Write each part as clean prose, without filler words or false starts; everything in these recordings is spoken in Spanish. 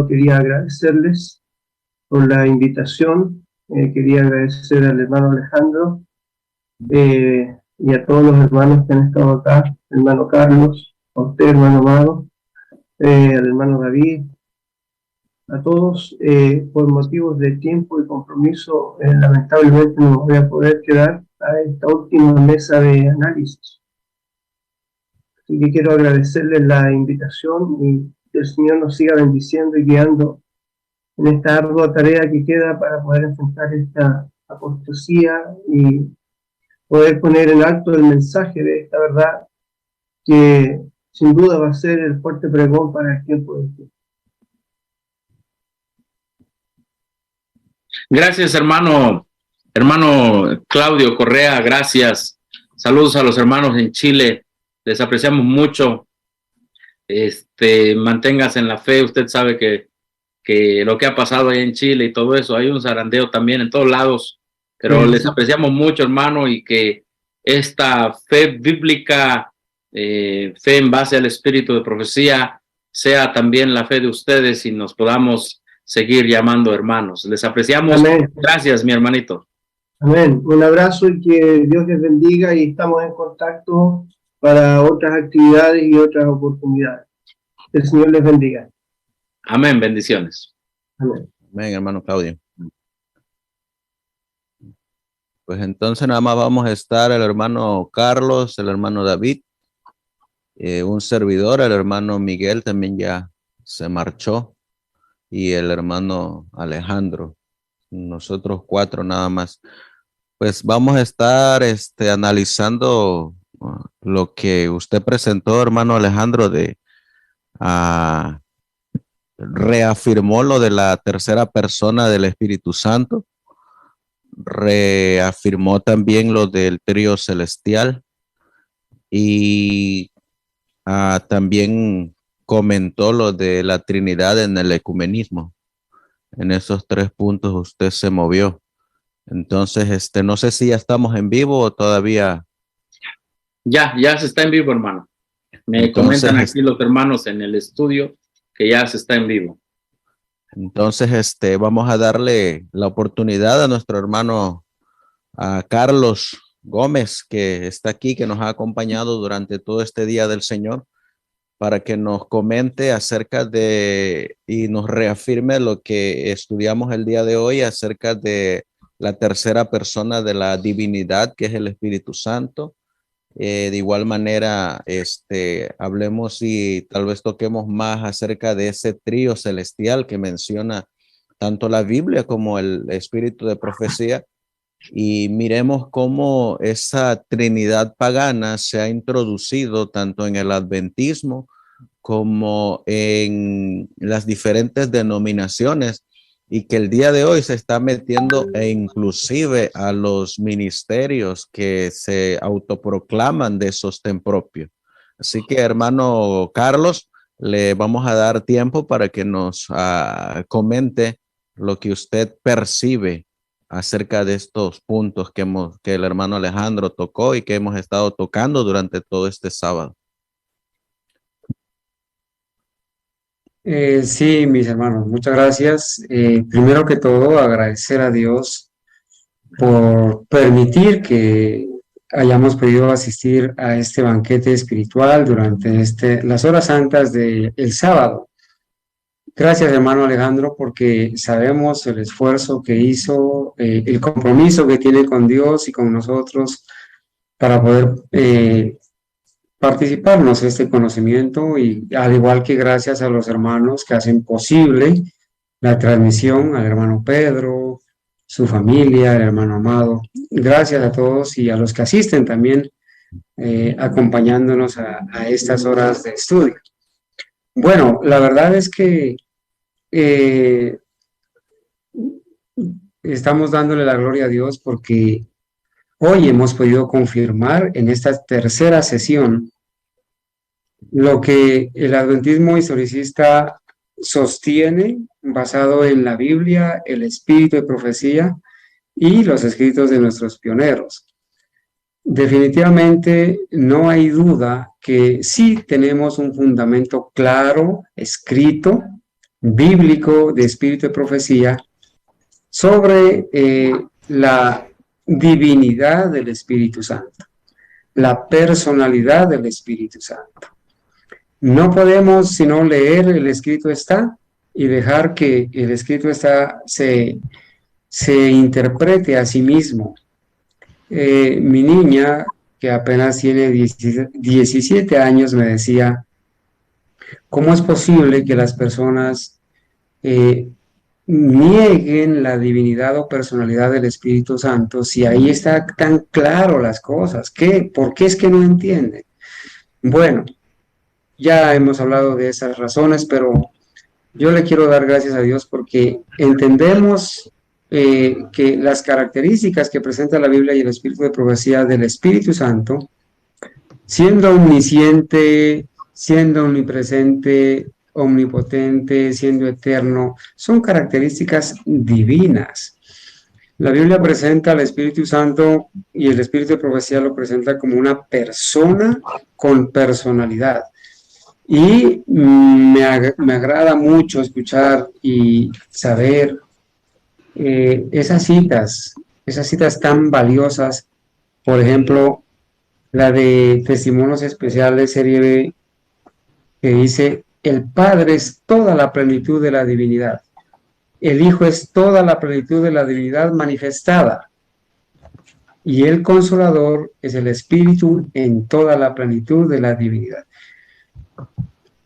quería agradecerles por la invitación. Quería agradecer al hermano Alejandro y a todos los hermanos que han estado acá, hermano Carlos, a usted, hermano Amado, al hermano David, a todos. Por motivos de tiempo y compromiso, lamentablemente no voy a poder quedar a esta última mesa de análisis. Así que quiero agradecerles la invitación y que el Señor nos siga bendiciendo y guiando en esta ardua tarea que queda para poder enfrentar esta apostasía y poder poner en alto el mensaje de esta verdad que sin duda va a ser el fuerte pregón para el tiempo de Dios. Gracias, hermano Claudio Correa, gracias. Saludos a los hermanos en Chile, les apreciamos mucho. Manténgase en la fe, usted sabe que lo que ha pasado ahí en Chile y todo eso, hay un zarandeo también en todos lados, pero les apreciamos mucho, hermano, y que esta fe bíblica, fe en base al espíritu de profecía, sea también la fe de ustedes y nos podamos seguir llamando hermanos. Les apreciamos. Amén. Gracias, mi hermanito. Amén. Un abrazo y que Dios les bendiga, y estamos en contacto para otras actividades y otras oportunidades. Que el Señor les bendiga. Amén, bendiciones. Amén. Amén, hermano Claudio. Pues entonces nada más vamos a estar el hermano Carlos, el hermano David, un servidor, el hermano Miguel también ya se marchó, y el hermano Alejandro. Nosotros cuatro nada más. Pues vamos a estar analizando lo que usted presentó, hermano Alejandro, reafirmó lo de la tercera persona del Espíritu Santo, reafirmó también lo del trío celestial y también comentó lo de la Trinidad en el ecumenismo. En esos 3 puntos usted se movió. Entonces, no sé si ya estamos en vivo o todavía. Ya se está en vivo, hermano. Me comentan aquí los hermanos en el estudio que ya se está en vivo. Entonces, vamos a darle la oportunidad a nuestro hermano Carlos Gómez, que está aquí, que nos ha acompañado durante todo este día del Señor, para que nos comente acerca y nos reafirme lo que estudiamos el día de hoy acerca de la tercera persona de la divinidad, que es el Espíritu Santo. De igual manera, hablemos y tal vez toquemos más acerca de ese trío celestial que menciona tanto la Biblia como el espíritu de profecía, y miremos cómo esa Trinidad pagana se ha introducido tanto en el adventismo como en las diferentes denominaciones, y que el día de hoy se está metiendo inclusive a los ministerios que se autoproclaman de sostén propio. Así que, hermano Carlos, le vamos a dar tiempo para que nos comente lo que usted percibe acerca de estos puntos que el hermano Alejandro tocó y que hemos estado tocando durante todo este sábado. Sí, mis hermanos, muchas gracias. Primero que todo, agradecer a Dios por permitir que hayamos podido asistir a este banquete espiritual durante las horas santas del sábado. Gracias, hermano Alejandro, porque sabemos el esfuerzo que hizo, el compromiso que tiene con Dios y con nosotros para poder participarnos en este conocimiento, y al igual que gracias a los hermanos que hacen posible la transmisión, al hermano Pedro, su familia, el hermano Amado. Gracias a todos y a los que asisten también acompañándonos a estas horas de estudio. Bueno, la verdad es que estamos dándole la gloria a Dios porque hoy hemos podido confirmar en esta tercera sesión lo que el adventismo historicista sostiene, basado en la Biblia, el espíritu de profecía y los escritos de nuestros pioneros. Definitivamente no hay duda que sí tenemos un fundamento claro, escrito, bíblico de espíritu de profecía sobre la divinidad del Espíritu Santo, la personalidad del Espíritu Santo. No podemos sino leer el escrito está y dejar que el escrito está se interprete a sí mismo. Mi niña, que apenas tiene 17 años, me decía, ¿cómo es posible que las personas nieguen la divinidad o personalidad del Espíritu Santo si ahí está tan claro las cosas? ¿Por qué es que no entienden? Bueno, ya hemos hablado de esas razones, pero yo le quiero dar gracias a Dios porque entendemos que las características que presenta la Biblia y el espíritu de profecía del Espíritu Santo, siendo omnisciente, siendo omnipresente, omnipotente, siendo eterno, son características divinas. La Biblia presenta al Espíritu Santo y el espíritu de profecía lo presenta como una persona con personalidad. Y me agrada mucho escuchar y saber esas citas tan valiosas, por ejemplo, la de Testimonios Especiales, serie B, que dice, el Padre es toda la plenitud de la divinidad, el Hijo es toda la plenitud de la divinidad manifestada, y el Consolador es el Espíritu en toda la plenitud de la divinidad.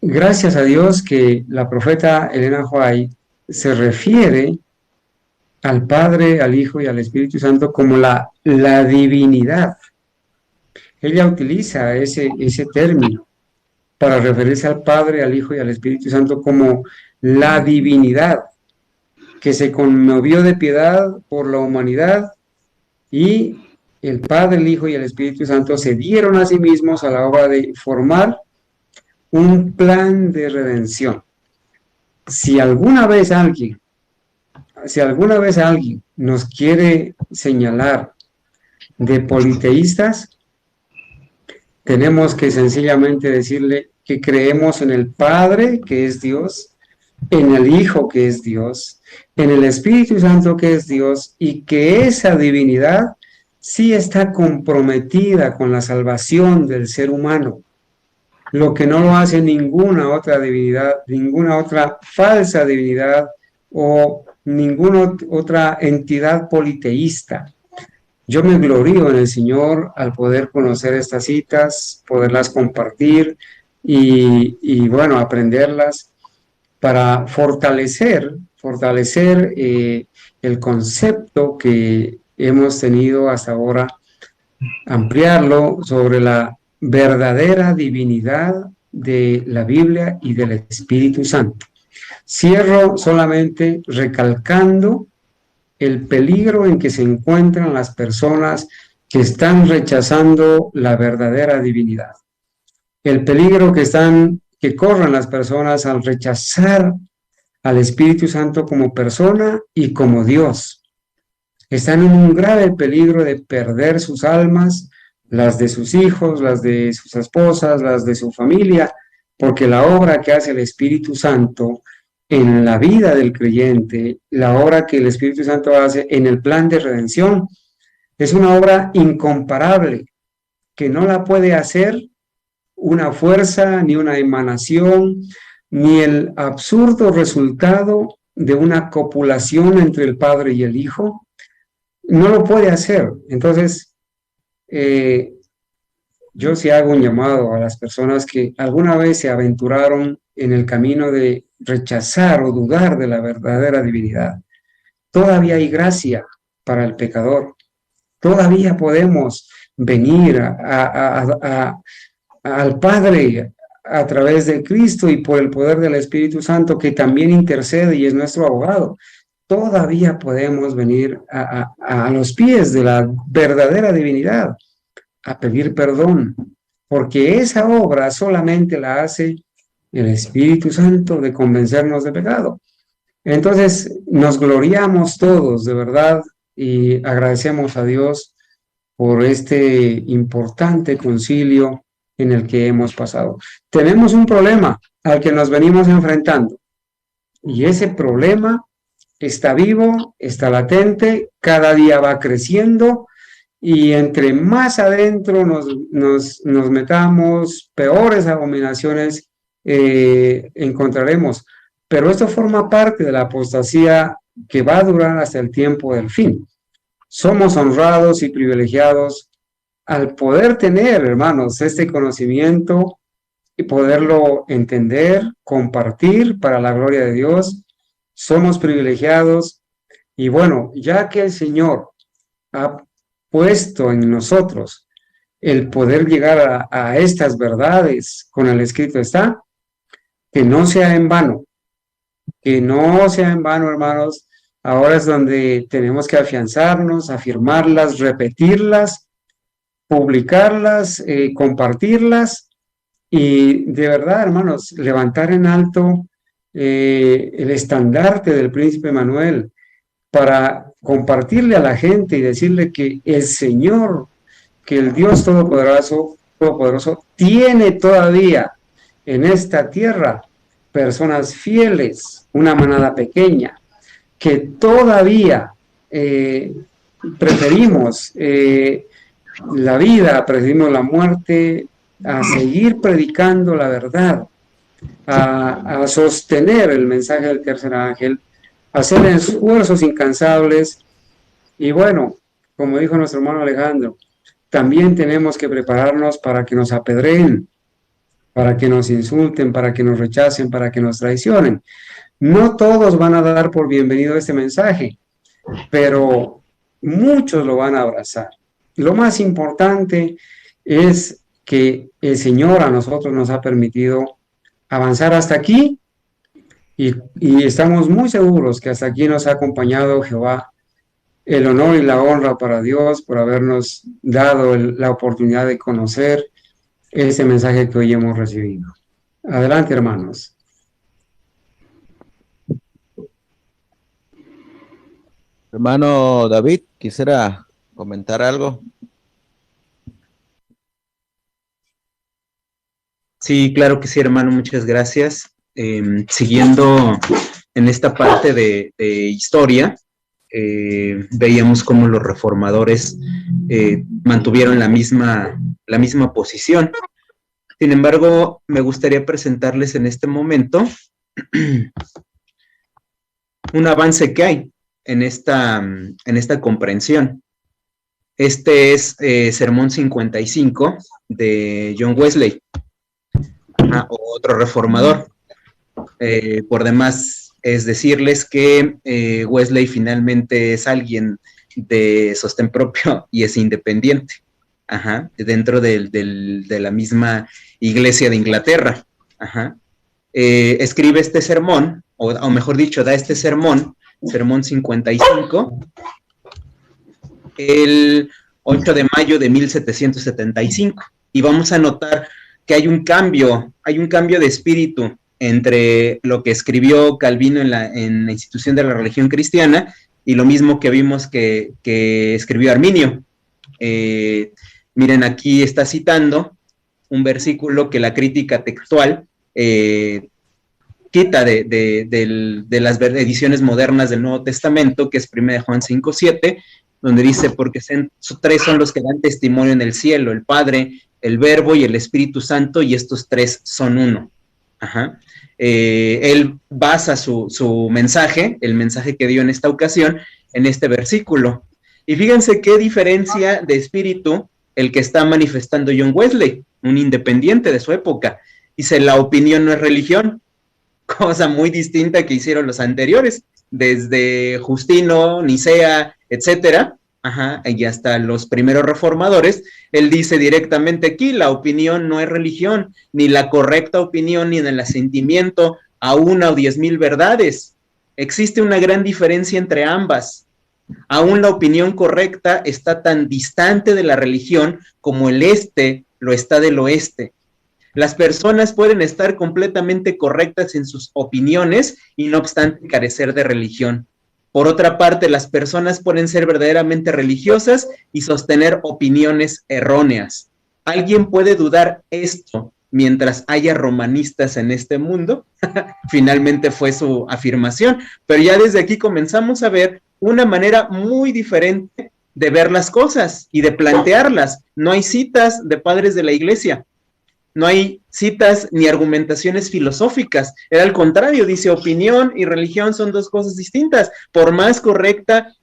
Gracias a Dios que la profeta Elena White se refiere al Padre, al Hijo y al Espíritu Santo como la divinidad. Ella utiliza ese término para referirse al Padre, al Hijo y al Espíritu Santo como la divinidad, que se conmovió de piedad por la humanidad, y el Padre, el Hijo y el Espíritu Santo se dieron a sí mismos a la obra de formar un plan de redención. Si alguna vez alguien nos quiere señalar de politeístas, tenemos que sencillamente decirle que creemos en el Padre, que es Dios, en el Hijo, que es Dios, en el Espíritu Santo, que es Dios, y que esa divinidad sí está comprometida con la salvación del ser humano, lo que no lo hace ninguna otra divinidad, ninguna otra falsa divinidad o ninguna otra entidad politeísta. Yo me glorío en el Señor al poder conocer estas citas, poderlas compartir y bueno, aprenderlas para fortalecer el concepto que hemos tenido hasta ahora, ampliarlo sobre la verdadera divinidad de la Biblia y del Espíritu Santo. Cierro solamente recalcando el peligro en que se encuentran las personas que están rechazando la verdadera divinidad. El peligro que corren las personas al rechazar al Espíritu Santo como persona y como Dios. Están en un grave peligro de perder sus almas, las de sus hijos, las de sus esposas, las de su familia, porque la obra que hace el Espíritu Santo en la vida del creyente, la obra que el Espíritu Santo hace en el plan de redención, es una obra incomparable, que no la puede hacer una fuerza, ni una emanación, ni el absurdo resultado de una copulación entre el Padre y el Hijo. No lo puede hacer. Entonces, yo sí hago un llamado a las personas que alguna vez se aventuraron en el camino de rechazar o dudar de la verdadera divinidad. Todavía hay gracia para el pecador. Todavía podemos venir al Padre a través de Cristo y por el poder del Espíritu Santo, que también intercede y es nuestro abogado. Todavía podemos venir a los pies de la verdadera divinidad a pedir perdón, porque esa obra solamente la hace el Espíritu Santo de convencernos de pecado. Entonces nos gloriamos todos de verdad y agradecemos a Dios por este importante concilio en el que hemos pasado. Tenemos un problema al que nos venimos enfrentando, Y ese problema está vivo, está latente, cada día va creciendo, y entre más adentro nos metamos, peores abominaciones encontraremos. Pero esto forma parte de la apostasía que va a durar hasta el tiempo del fin. Somos honrados y privilegiados al poder tener, hermanos, este conocimiento y poderlo entender, compartir para la gloria de Dios. Somos privilegiados, y bueno, ya que el Señor ha puesto en nosotros el poder llegar a estas verdades, con el escrito está, que no sea en vano, hermanos. Ahora es donde tenemos que afianzarnos, afirmarlas, repetirlas, publicarlas, compartirlas, y de verdad, hermanos, levantar en alto el estandarte del príncipe Manuel, para compartirle a la gente y decirle que el Señor, que el Dios Todopoderoso, tiene todavía en esta tierra personas fieles, una manada pequeña, que todavía preferimos la vida, preferimos la muerte, a seguir predicando la verdad, a sostener el mensaje del tercer ángel, hacer esfuerzos incansables. Y bueno, como dijo nuestro hermano Alejandro, también tenemos que prepararnos para que nos apedreen, para que nos insulten, para que nos rechacen, para que nos traicionen. No todos van a dar por bienvenido este mensaje, pero muchos lo van a abrazar. Lo más importante es que el Señor a nosotros nos ha permitido avanzar hasta aquí, y estamos muy seguros que hasta aquí nos ha acompañado Jehová. El honor y la honra para Dios por habernos dado la oportunidad de conocer ese mensaje que hoy hemos recibido. Adelante, hermanos. Hermano David, quisiera comentar algo. Sí, claro que sí, hermano, muchas gracias. Siguiendo en esta parte de historia, veíamos cómo los reformadores mantuvieron la misma posición. Sin embargo, me gustaría presentarles en este momento un avance que hay en esta comprensión. Este es Sermón 55 de John Wesley, otro reformador. Por demás es decirles que Wesley finalmente es alguien de sostén propio y es independiente, dentro de la misma Iglesia de Inglaterra. Escribe este sermón, o mejor dicho, da este sermón 55, el 8 de mayo de 1775, y vamos a notar que hay un cambio de espíritu entre lo que escribió Calvino en la Institución de la Religión Cristiana y lo mismo que vimos que escribió Arminio. Miren, aquí está citando un versículo que la crítica textual quita de las ediciones modernas del Nuevo Testamento, que es 1 Juan 5:7, donde dice: porque tres son los que dan testimonio en el cielo, el Padre, el Verbo y el Espíritu Santo, y estos tres son uno. Él basa su mensaje, el mensaje que dio en esta ocasión, en este versículo. Y fíjense qué diferencia de espíritu el que está manifestando John Wesley, un independiente de su época. Dice: la opinión no es religión, cosa muy distinta que hicieron los anteriores, desde Justino, Nicea, etcétera, y hasta los primeros reformadores. Él dice directamente aquí: la opinión no es religión, ni la correcta opinión, ni en el asentimiento a 1 o 10,000 verdades. Existe una gran diferencia entre ambas. Aún la opinión correcta está tan distante de la religión como el este lo está del oeste. Las personas pueden estar completamente correctas en sus opiniones y no obstante carecer de religión. Por otra parte, las personas pueden ser verdaderamente religiosas y sostener opiniones erróneas. ¿Alguien puede dudar esto mientras haya romanistas en este mundo. Finalmente fue su afirmación, pero ya desde aquí comenzamos a ver una manera muy diferente de ver las cosas y de plantearlas. No hay citas de padres de la iglesia, no hay citas ni argumentaciones filosóficas, era al contrario, dice opinión y religión son dos cosas distintas, por más correcta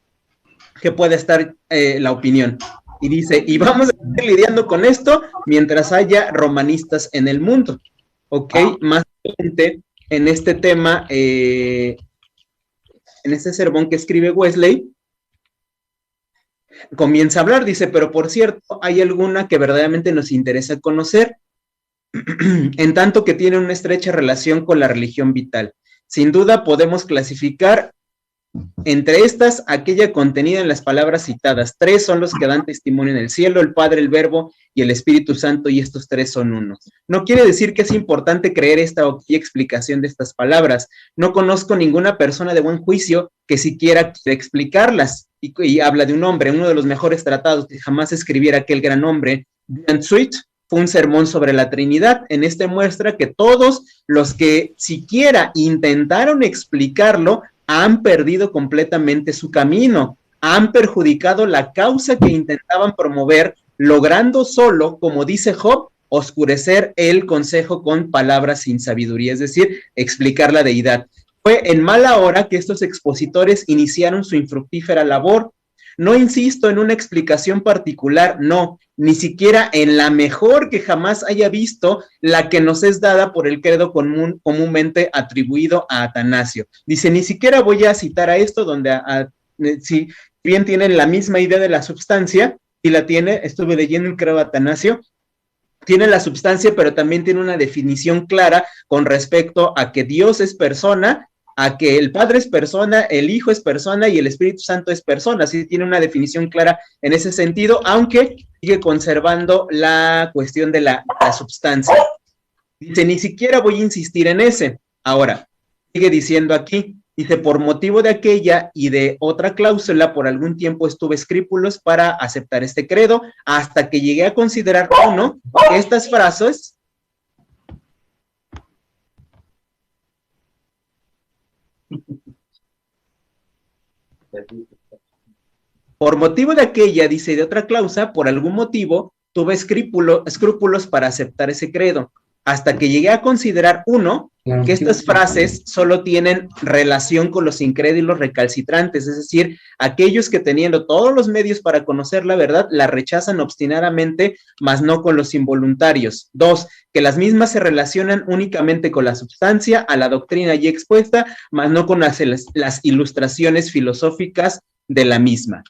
que pueda estar la opinión. Y dice, y vamos a seguir lidiando con esto mientras haya romanistas en el mundo. Ok, más adelante en este tema, en este sermón que escribe Wesley, comienza a hablar, dice, pero por cierto, hay alguna que verdaderamente nos interesa conocer, en tanto que tiene una estrecha relación con la religión vital. Sin duda podemos clasificar entre estas aquella contenida en las palabras citadas. 3 son los que dan testimonio en el cielo, el Padre, el Verbo y el Espíritu Santo, y estos 3 son uno. No quiere decir que es importante creer esta o aquella explicación de estas palabras. No conozco ninguna persona de buen juicio que siquiera quiera explicarlas. Y habla de un hombre, uno de los mejores tratados que jamás escribiera aquel gran hombre, Dan Sweet, fue un sermón sobre la Trinidad. En este muestra que todos los que siquiera intentaron explicarlo han perdido completamente su camino, han perjudicado la causa que intentaban promover, logrando solo, como dice Job, oscurecer el consejo con palabras sin sabiduría, es decir, explicar la deidad. Fue en mala hora que estos expositores iniciaron su infructífera labor. No insisto en una explicación particular, no, ni siquiera en la mejor que jamás haya visto, la que nos es dada por el credo comúnmente atribuido a Atanasio. Dice, ni siquiera voy a citar a esto, donde si bien tienen la misma idea de la substancia, y la tiene, estuve leyendo el credo de Atanasio, tiene la substancia, pero también tiene una definición clara con respecto a que Dios es persona, a que el Padre es persona, el Hijo es persona y el Espíritu Santo es persona. Así tiene una definición clara en ese sentido, aunque sigue conservando la cuestión de la substancia. Dice, ni siquiera voy a insistir en ese. Ahora, sigue diciendo aquí, dice, por motivo de aquella y de otra cláusula, por algún tiempo estuve escrúpulos para aceptar este credo, hasta que llegué a considerar, uno, que estas frases... Por motivo de aquella, dice, de otra cláusula, por algún motivo, tuve escrúpulos para aceptar ese credo, hasta que llegué a considerar, uno, que estas frases solo tienen relación con los incrédulos recalcitrantes, es decir, aquellos que teniendo todos los medios para conocer la verdad, la rechazan obstinadamente, mas no con los involuntarios. 2, que las mismas se relacionan únicamente con la substancia, a la doctrina ya expuesta, mas no con las ilustraciones filosóficas de la misma.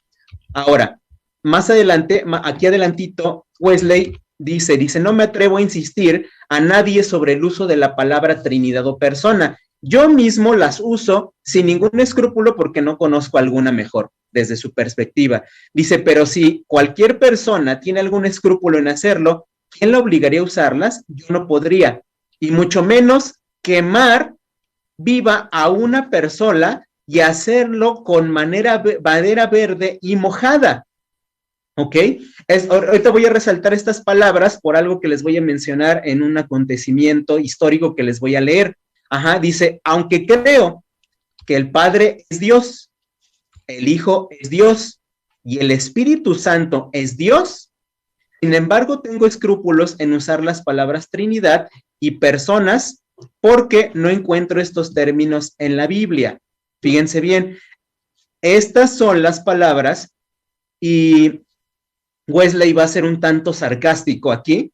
Ahora, más adelante, aquí adelantito, Wesley dice, no me atrevo a insistir a nadie sobre el uso de la palabra Trinidad o persona. Yo mismo las uso sin ningún escrúpulo porque no conozco alguna mejor, desde su perspectiva. Dice, pero si cualquier persona tiene algún escrúpulo en hacerlo, ¿quién la obligaría a usarlas? Yo no podría, y mucho menos quemar viva a una persona y hacerlo con madera verde y mojada. ¿Ok? Ahorita voy a resaltar estas palabras por algo que les voy a mencionar en un acontecimiento histórico que les voy a leer. Ajá, dice, aunque creo que el Padre es Dios, el Hijo es Dios y el Espíritu Santo es Dios, sin embargo tengo escrúpulos en usar las palabras Trinidad y personas porque no encuentro estos términos en la Biblia. Fíjense bien, estas son las palabras y Wesley va a ser un tanto sarcástico aquí.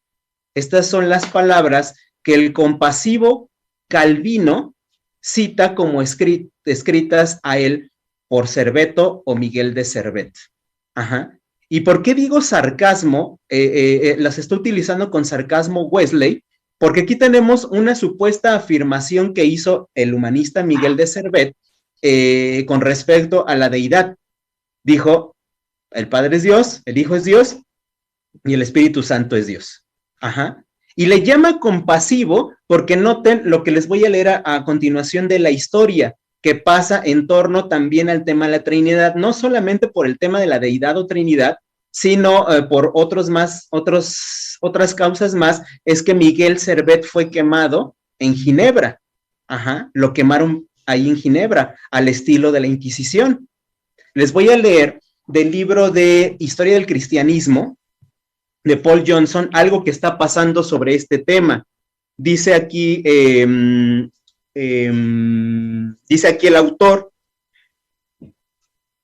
Estas son las palabras que el compasivo Calvino cita como escritas a él por Serveto o Miguel de Servet. Ajá. ¿Y por qué digo sarcasmo? Las estoy utilizando con sarcasmo Wesley, porque aquí tenemos una supuesta afirmación que hizo el humanista Miguel de Servet con respecto a la deidad. Dijo, el Padre es Dios, el Hijo es Dios y el Espíritu Santo es Dios. Ajá. Y le llama compasivo porque noten lo que les voy a leer a continuación de la historia que pasa en torno también al tema de la Trinidad, no solamente por el tema de la deidad o Trinidad, sino por otras causas más, es que Miguel Servet fue quemado en Ginebra. Ajá, lo quemaron ahí en Ginebra, al estilo de la Inquisición. Les voy a leer del libro de Historia del Cristianismo de Paul Johnson algo que está pasando sobre este tema. Dice aquí el autor,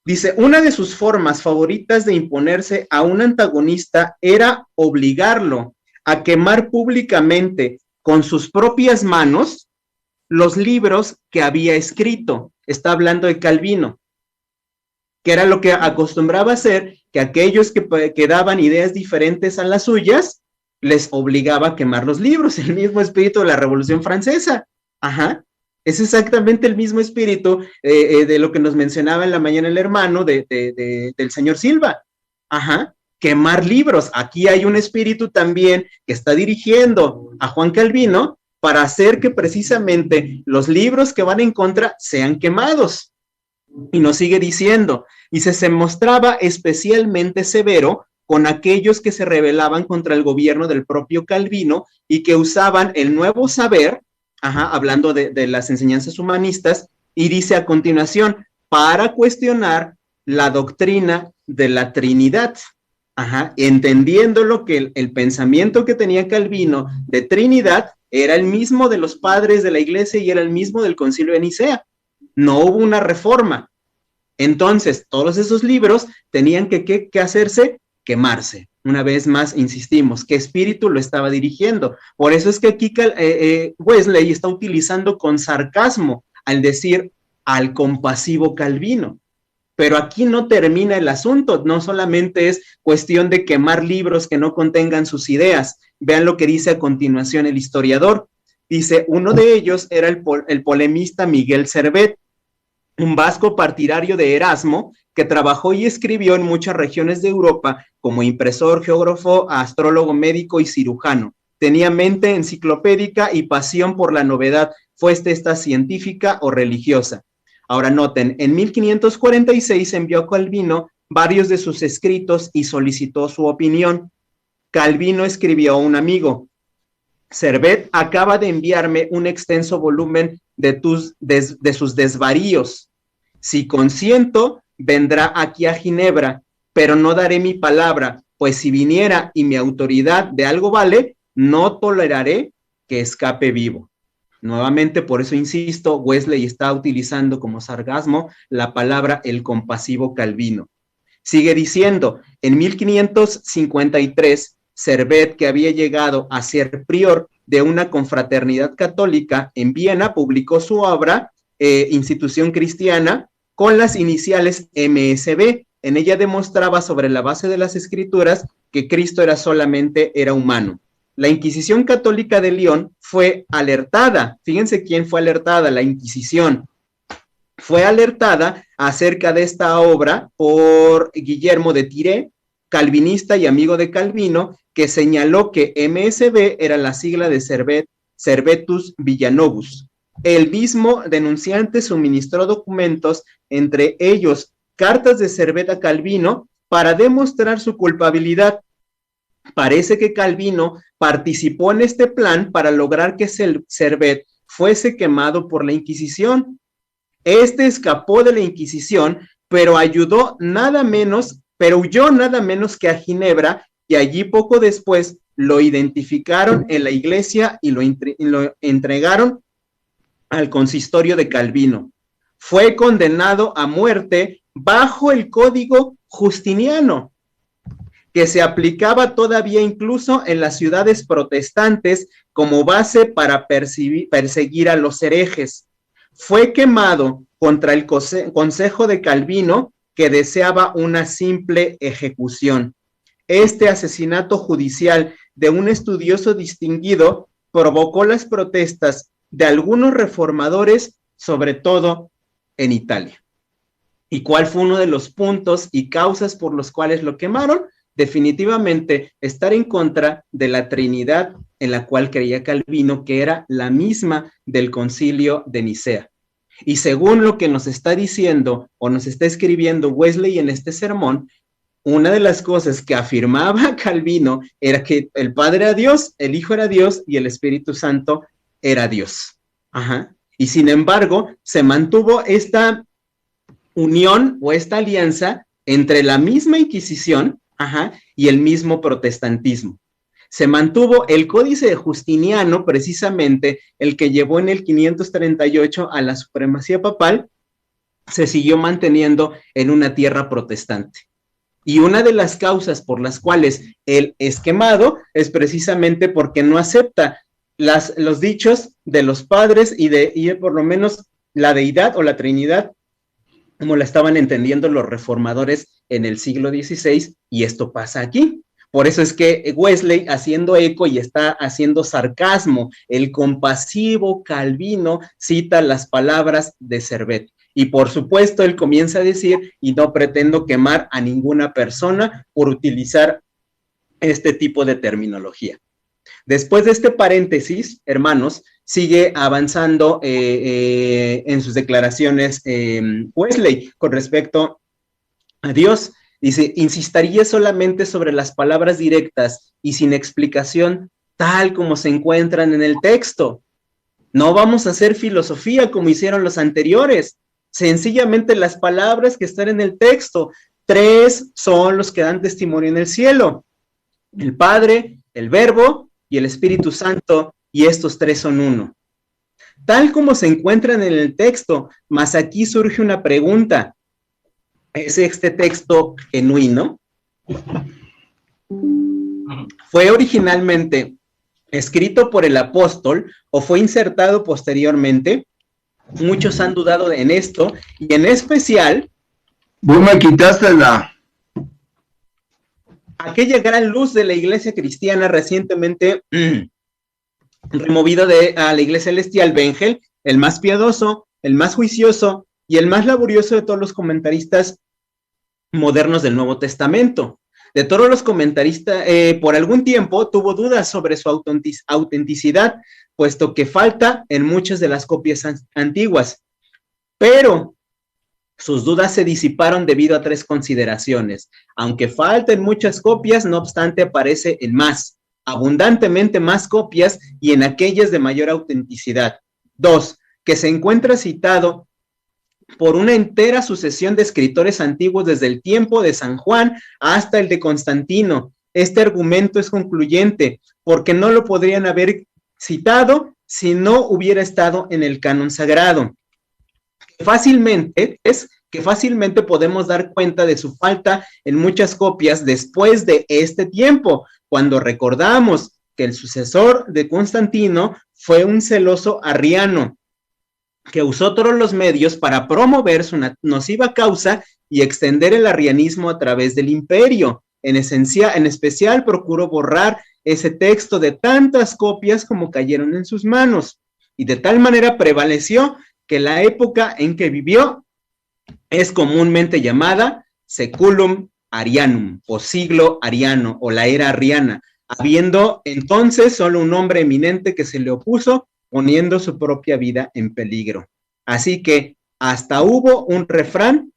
dice, una de sus formas favoritas de imponerse a un antagonista era obligarlo a quemar públicamente con sus propias manos los libros que había escrito. Está hablando de Calvino, que era lo que acostumbraba a hacer, que aquellos que daban ideas diferentes a las suyas, les obligaba a quemar los libros, el mismo espíritu de la Revolución Francesa. Ajá, es exactamente el mismo espíritu de lo que nos mencionaba en la mañana el hermano del señor Silva. Ajá, quemar libros. Aquí hay un espíritu también que está dirigiendo a Juan Calvino para hacer que precisamente los libros que van en contra sean quemados. Y nos sigue diciendo, y se mostraba especialmente severo con aquellos que se rebelaban contra el gobierno del propio Calvino y que usaban el nuevo saber, hablando de las enseñanzas humanistas, y dice a continuación, para cuestionar la doctrina de la Trinidad, entendiendo lo que el pensamiento que tenía Calvino de Trinidad era el mismo de los padres de la iglesia y era el mismo del Concilio de Nicea. No hubo una reforma. Entonces, todos esos libros tenían que hacerse, quemarse. Una vez más, insistimos, ¿qué espíritu lo estaba dirigiendo? Por eso es que aquí Wesley está utilizando con sarcasmo al decir al compasivo Calvino. Pero aquí no termina el asunto, no solamente es cuestión de quemar libros que no contengan sus ideas. Vean lo que dice a continuación el historiador. Dice, uno de ellos era el polemista Miguel Servet, un vasco partidario de Erasmo, que trabajó y escribió en muchas regiones de Europa como impresor, geógrafo, astrólogo, médico y cirujano. Tenía mente enciclopédica y pasión por la novedad, fuese esta científica o religiosa. Ahora noten, en 1546 envió a Calvino varios de sus escritos y solicitó su opinión. Calvino escribió a un amigo, Servet acaba de enviarme un extenso volumen de sus desvaríos. Si consiento, vendrá aquí a Ginebra, pero no daré mi palabra, pues si viniera y mi autoridad de algo vale, no toleraré que escape vivo. Nuevamente, por eso insisto, Wesley está utilizando como sarcasmo la palabra el compasivo Calvino. Sigue diciendo, en 1553, Servet, que había llegado a ser prior de una confraternidad católica en Viena, publicó su obra, Institución Cristiana, con las iniciales MSB. En ella demostraba sobre la base de las Escrituras que Cristo era humano. La Inquisición Católica de León fue alertada. Fíjense quién fue alertada, la Inquisición. Fue alertada acerca de esta obra por Guillermo de Tiré, calvinista y amigo de Calvino, que señaló que MSB era la sigla de Servetus Villanovus. El mismo denunciante suministró documentos, entre ellos cartas de Servet a Calvino, para demostrar su culpabilidad. Parece que Calvino participó en este plan para lograr que Servet fuese quemado por la Inquisición. Este escapó de la Inquisición, pero huyó nada menos que a Ginebra, y allí poco después lo identificaron en la iglesia y lo entregaron al consistorio de Calvino. Fue condenado a muerte bajo el Código Justiniano, que se aplicaba todavía incluso en las ciudades protestantes como base para perseguir a los herejes. Fue quemado contra el consejo de Calvino, que deseaba una simple ejecución. Este asesinato judicial de un estudioso distinguido provocó las protestas de algunos reformadores, sobre todo en Italia. ¿Y cuál fue uno de los puntos y causas por los cuales lo quemaron? Definitivamente estar en contra de la Trinidad en la cual creía Calvino, que era la misma del Concilio de Nicea. Y según lo que nos está diciendo o nos está escribiendo Wesley en este sermón, una de las cosas que afirmaba Calvino era que el Padre era Dios, el Hijo era Dios y el Espíritu Santo era Dios. Ajá. Y sin embargo, se mantuvo esta unión o esta alianza entre la misma Inquisición, ajá, y el mismo protestantismo. Se mantuvo el Códice Justiniano, precisamente el que llevó en el 538 a la supremacía papal, se siguió manteniendo en una tierra protestante. Y una de las causas por las cuales él es quemado es precisamente porque no acepta los dichos de los padres y por lo menos la deidad o la Trinidad como la estaban entendiendo los reformadores en el siglo XVI, y esto pasa aquí. Por eso es que Wesley, haciendo eco y está haciendo sarcasmo, el compasivo Calvino cita las palabras de Servet. Y por supuesto, él comienza a decir, y no pretendo quemar a ninguna persona por utilizar este tipo de terminología. Después de este paréntesis, hermanos, sigue avanzando en sus declaraciones Wesley con respecto a Dios. Dice, insistiría solamente sobre las palabras directas y sin explicación, tal como se encuentran en el texto. No vamos a hacer filosofía como hicieron los anteriores. Sencillamente las palabras que están en el texto, 3 son los que dan testimonio en el cielo: el Padre, el Verbo y el Espíritu Santo, y estos 3 son uno. Tal como se encuentran en el texto, mas aquí surge una pregunta. ¿Es este texto genuino? ¿Fue originalmente escrito por el apóstol o fue insertado posteriormente? Muchos han dudado en esto, y en especial... Vos me quitaste aquella gran luz de la iglesia cristiana recientemente removida a la iglesia celestial, Bengel, el más piadoso, el más juicioso y el más laborioso de todos los comentaristas modernos del Nuevo Testamento. De todos los comentaristas, por algún tiempo tuvo dudas sobre su autenticidad, puesto que falta en muchas de las copias antiguas. Pero sus dudas se disiparon debido a 3 consideraciones. Aunque falten muchas copias, no obstante aparece en más, abundantemente más copias y en aquellas de mayor autenticidad. 2, que se encuentra citado por una entera sucesión de escritores antiguos desde el tiempo de San Juan hasta el de Constantino. Este argumento es concluyente porque no lo podrían haber citado si no hubiera estado en el canon sagrado. Fácilmente podemos dar cuenta de su falta en muchas copias después de este tiempo, cuando recordamos que el sucesor de Constantino fue un celoso arriano, que usó todos los medios para promover su nociva causa y extender el arrianismo a través del imperio. En especial procuró borrar ese texto de tantas copias como cayeron en sus manos, y de tal manera prevaleció que la época en que vivió es comúnmente llamada Seculum Arianum, o siglo ariano, o la era arriana, habiendo entonces solo un hombre eminente que se le opuso, poniendo su propia vida en peligro. Así que hasta hubo un refrán: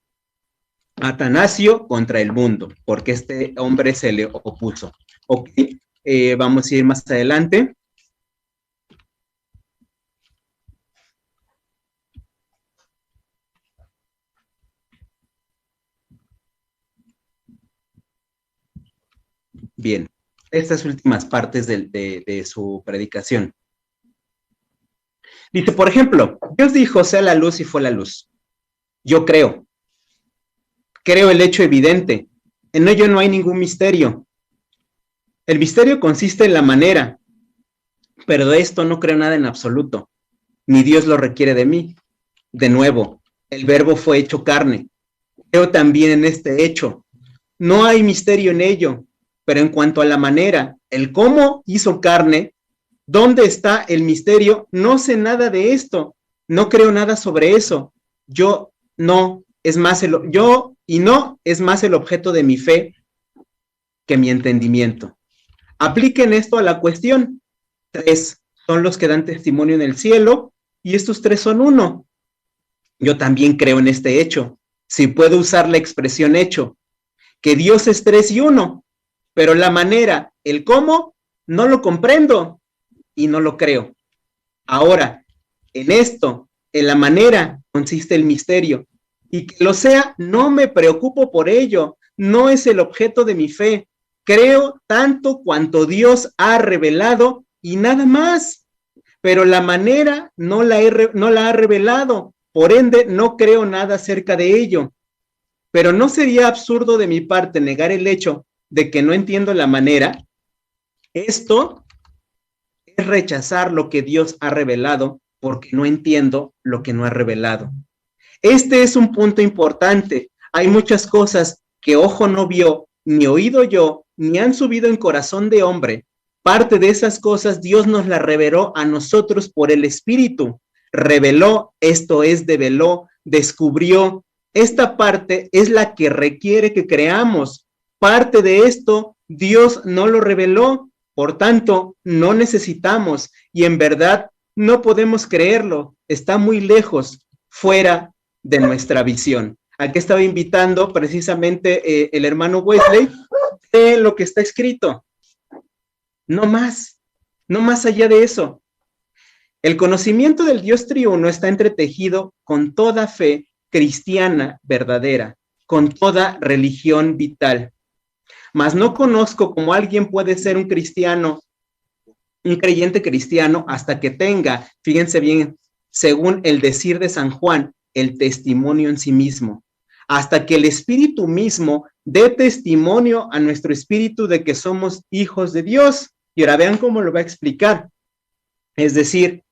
Atanasio contra el mundo, porque este hombre se le opuso. Ok, vamos a ir más adelante. Bien, estas últimas partes de su predicación. Dice, por ejemplo, Dios dijo, sea la luz, y fue la luz. Yo creo el hecho evidente. En ello no hay ningún misterio. El misterio consiste en la manera, pero de esto no creo nada en absoluto, ni Dios lo requiere de mí. De nuevo, el verbo fue hecho carne. Creo también en este hecho. No hay misterio en ello, pero en cuanto a la manera, el cómo hizo carne, ¿dónde está el misterio? No sé nada de esto, no creo nada sobre eso. Yo es más el objeto de mi fe que mi entendimiento. Apliquen esto a la cuestión. 3 son los que dan testimonio en el cielo, y estos 3 son uno. Yo también creo en este hecho. Si puedo usar la expresión hecho, que Dios es 3 y 1, pero la manera, el cómo, no lo comprendo y no lo creo. Ahora, en esto, en la manera, consiste el misterio. Y que lo sea, no me preocupo por ello, no es el objeto de mi fe. Creo tanto cuanto Dios ha revelado y nada más. Pero la manera no la ha revelado, por ende no creo nada acerca de ello. Pero ¿no sería absurdo de mi parte negar el hecho de que no entiendo la manera? Esto es rechazar lo que Dios ha revelado porque no entiendo lo que no ha revelado. Este es un punto importante. Hay muchas cosas que ojo no vio, ni oído yo, ni han subido en corazón de hombre. Parte de esas cosas Dios nos las reveló a nosotros por el Espíritu. Reveló, esto es, develó, descubrió. Esta parte es la que requiere que creamos. Parte de esto Dios no lo reveló, por tanto, no necesitamos y en verdad no podemos creerlo. Está muy lejos, fuera de nuestra visión. Aquí estaba invitando precisamente el hermano Wesley de lo que está escrito. No más allá de eso. El conocimiento del Dios triuno está entretejido con toda fe cristiana verdadera, con toda religión vital. Mas no conozco cómo alguien puede ser un cristiano, un creyente cristiano, hasta que tenga, fíjense bien, según el decir de San Juan, el testimonio en sí mismo, hasta que el Espíritu mismo dé testimonio a nuestro espíritu de que somos hijos de Dios. Y ahora vean cómo lo va a explicar. Es decir,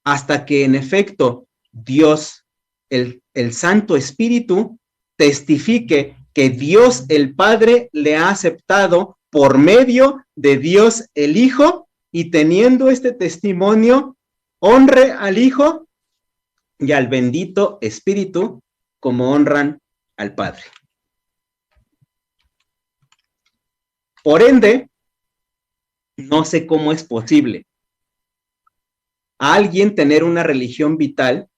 hasta que en efecto Dios, el Santo Espíritu, testifique que Dios el Padre le ha aceptado por medio de Dios el Hijo, y teniendo este testimonio, honre al Hijo y al bendito Espíritu como honran al Padre. Por ende, no sé cómo es posible a alguien tener una religión vital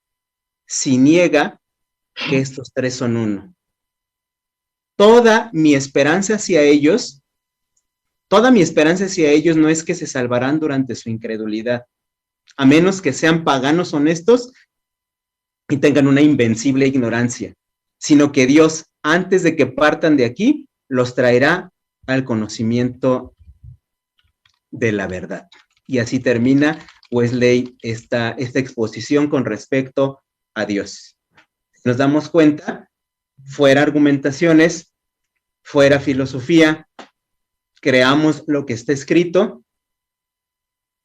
si niega que estos tres son uno. Toda mi esperanza hacia ellos no es que se salvarán durante su incredulidad, a menos que sean paganos honestos y tengan una invencible ignorancia, sino que Dios, antes de que partan de aquí, los traerá al conocimiento de la verdad. Y así termina Wesley esta exposición con respecto a Dios. Nos damos cuenta, fuera argumentaciones, fuera filosofía, creamos lo que está escrito,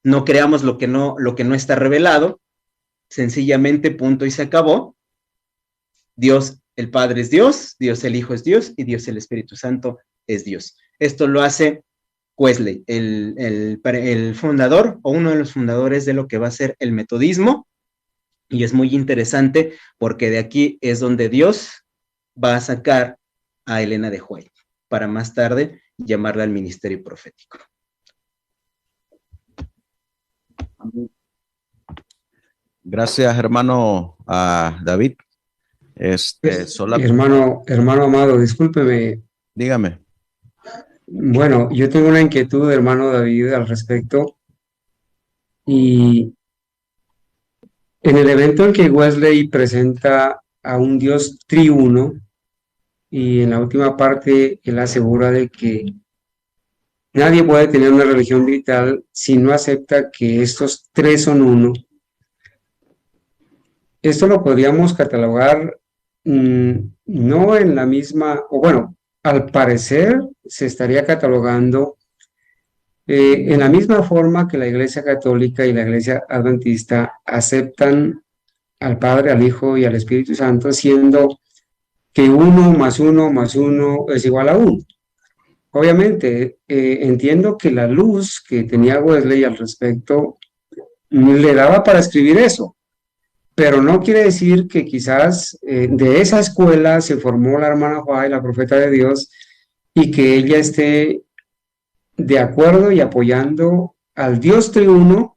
no creamos lo que no está revelado, sencillamente punto y se acabó. Dios el Padre es Dios, Dios el Hijo es Dios y Dios el Espíritu Santo es Dios. Esto lo hace Wesley, el fundador o uno de los fundadores de lo que va a ser el metodismo, y es muy interesante porque de aquí es donde Dios va a sacar a Elena de White para más tarde llamarla al ministerio profético. Gracias, hermano David. Hermano amado, discúlpeme. Dígame. Bueno, yo tengo una inquietud, hermano David, al respecto. Y en el evento en que Wesley presenta a un Dios triuno, y en la última parte él asegura de que nadie puede tener una religión vital si no acepta que estos tres son uno. Esto lo podríamos catalogar no en la misma, o bueno, al parecer se estaría catalogando en la misma forma que la Iglesia Católica y la Iglesia Adventista aceptan al Padre, al Hijo y al Espíritu Santo, siendo que 1 más 1 más 1 es igual a 1. Obviamente, entiendo que la luz que tenía Wesley al respecto le daba para escribir eso, pero no quiere decir que quizás de esa escuela se formó la hermana White, la profeta de Dios, y que ella esté de acuerdo y apoyando al Dios triuno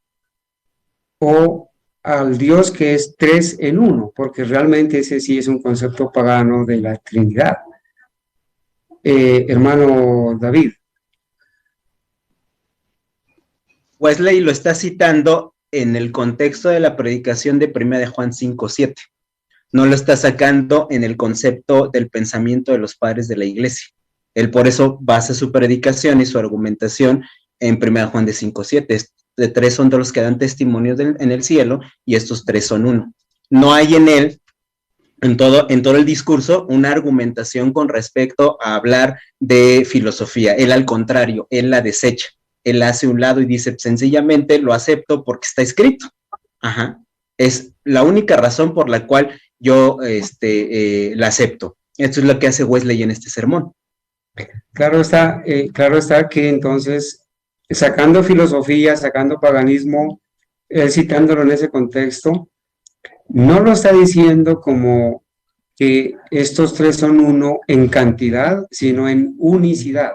o al Dios que es 3 en 1, porque realmente ese sí es un concepto pagano de la Trinidad. hermano David. Wesley lo está citando en el contexto de la predicación de 1 de Juan 5:7. No lo está sacando en el concepto del pensamiento de los padres de la iglesia. Él por eso basa su predicación y su argumentación en 1 de Juan de 5:7. De 3 son de los que dan testimonio en el cielo y estos 3 son 1. No hay en él, en todo el discurso, una argumentación con respecto a hablar de filosofía. Él al contrario, él la desecha. Él hace un lado y dice, sencillamente lo acepto porque está escrito. Ajá. Es la única razón por la cual yo la acepto. Esto es lo que hace Wesley en este sermón. Claro está que entonces, sacando filosofía, sacando paganismo, citándolo en ese contexto, no lo está diciendo como que estos 3 son 1 en cantidad, sino en unicidad.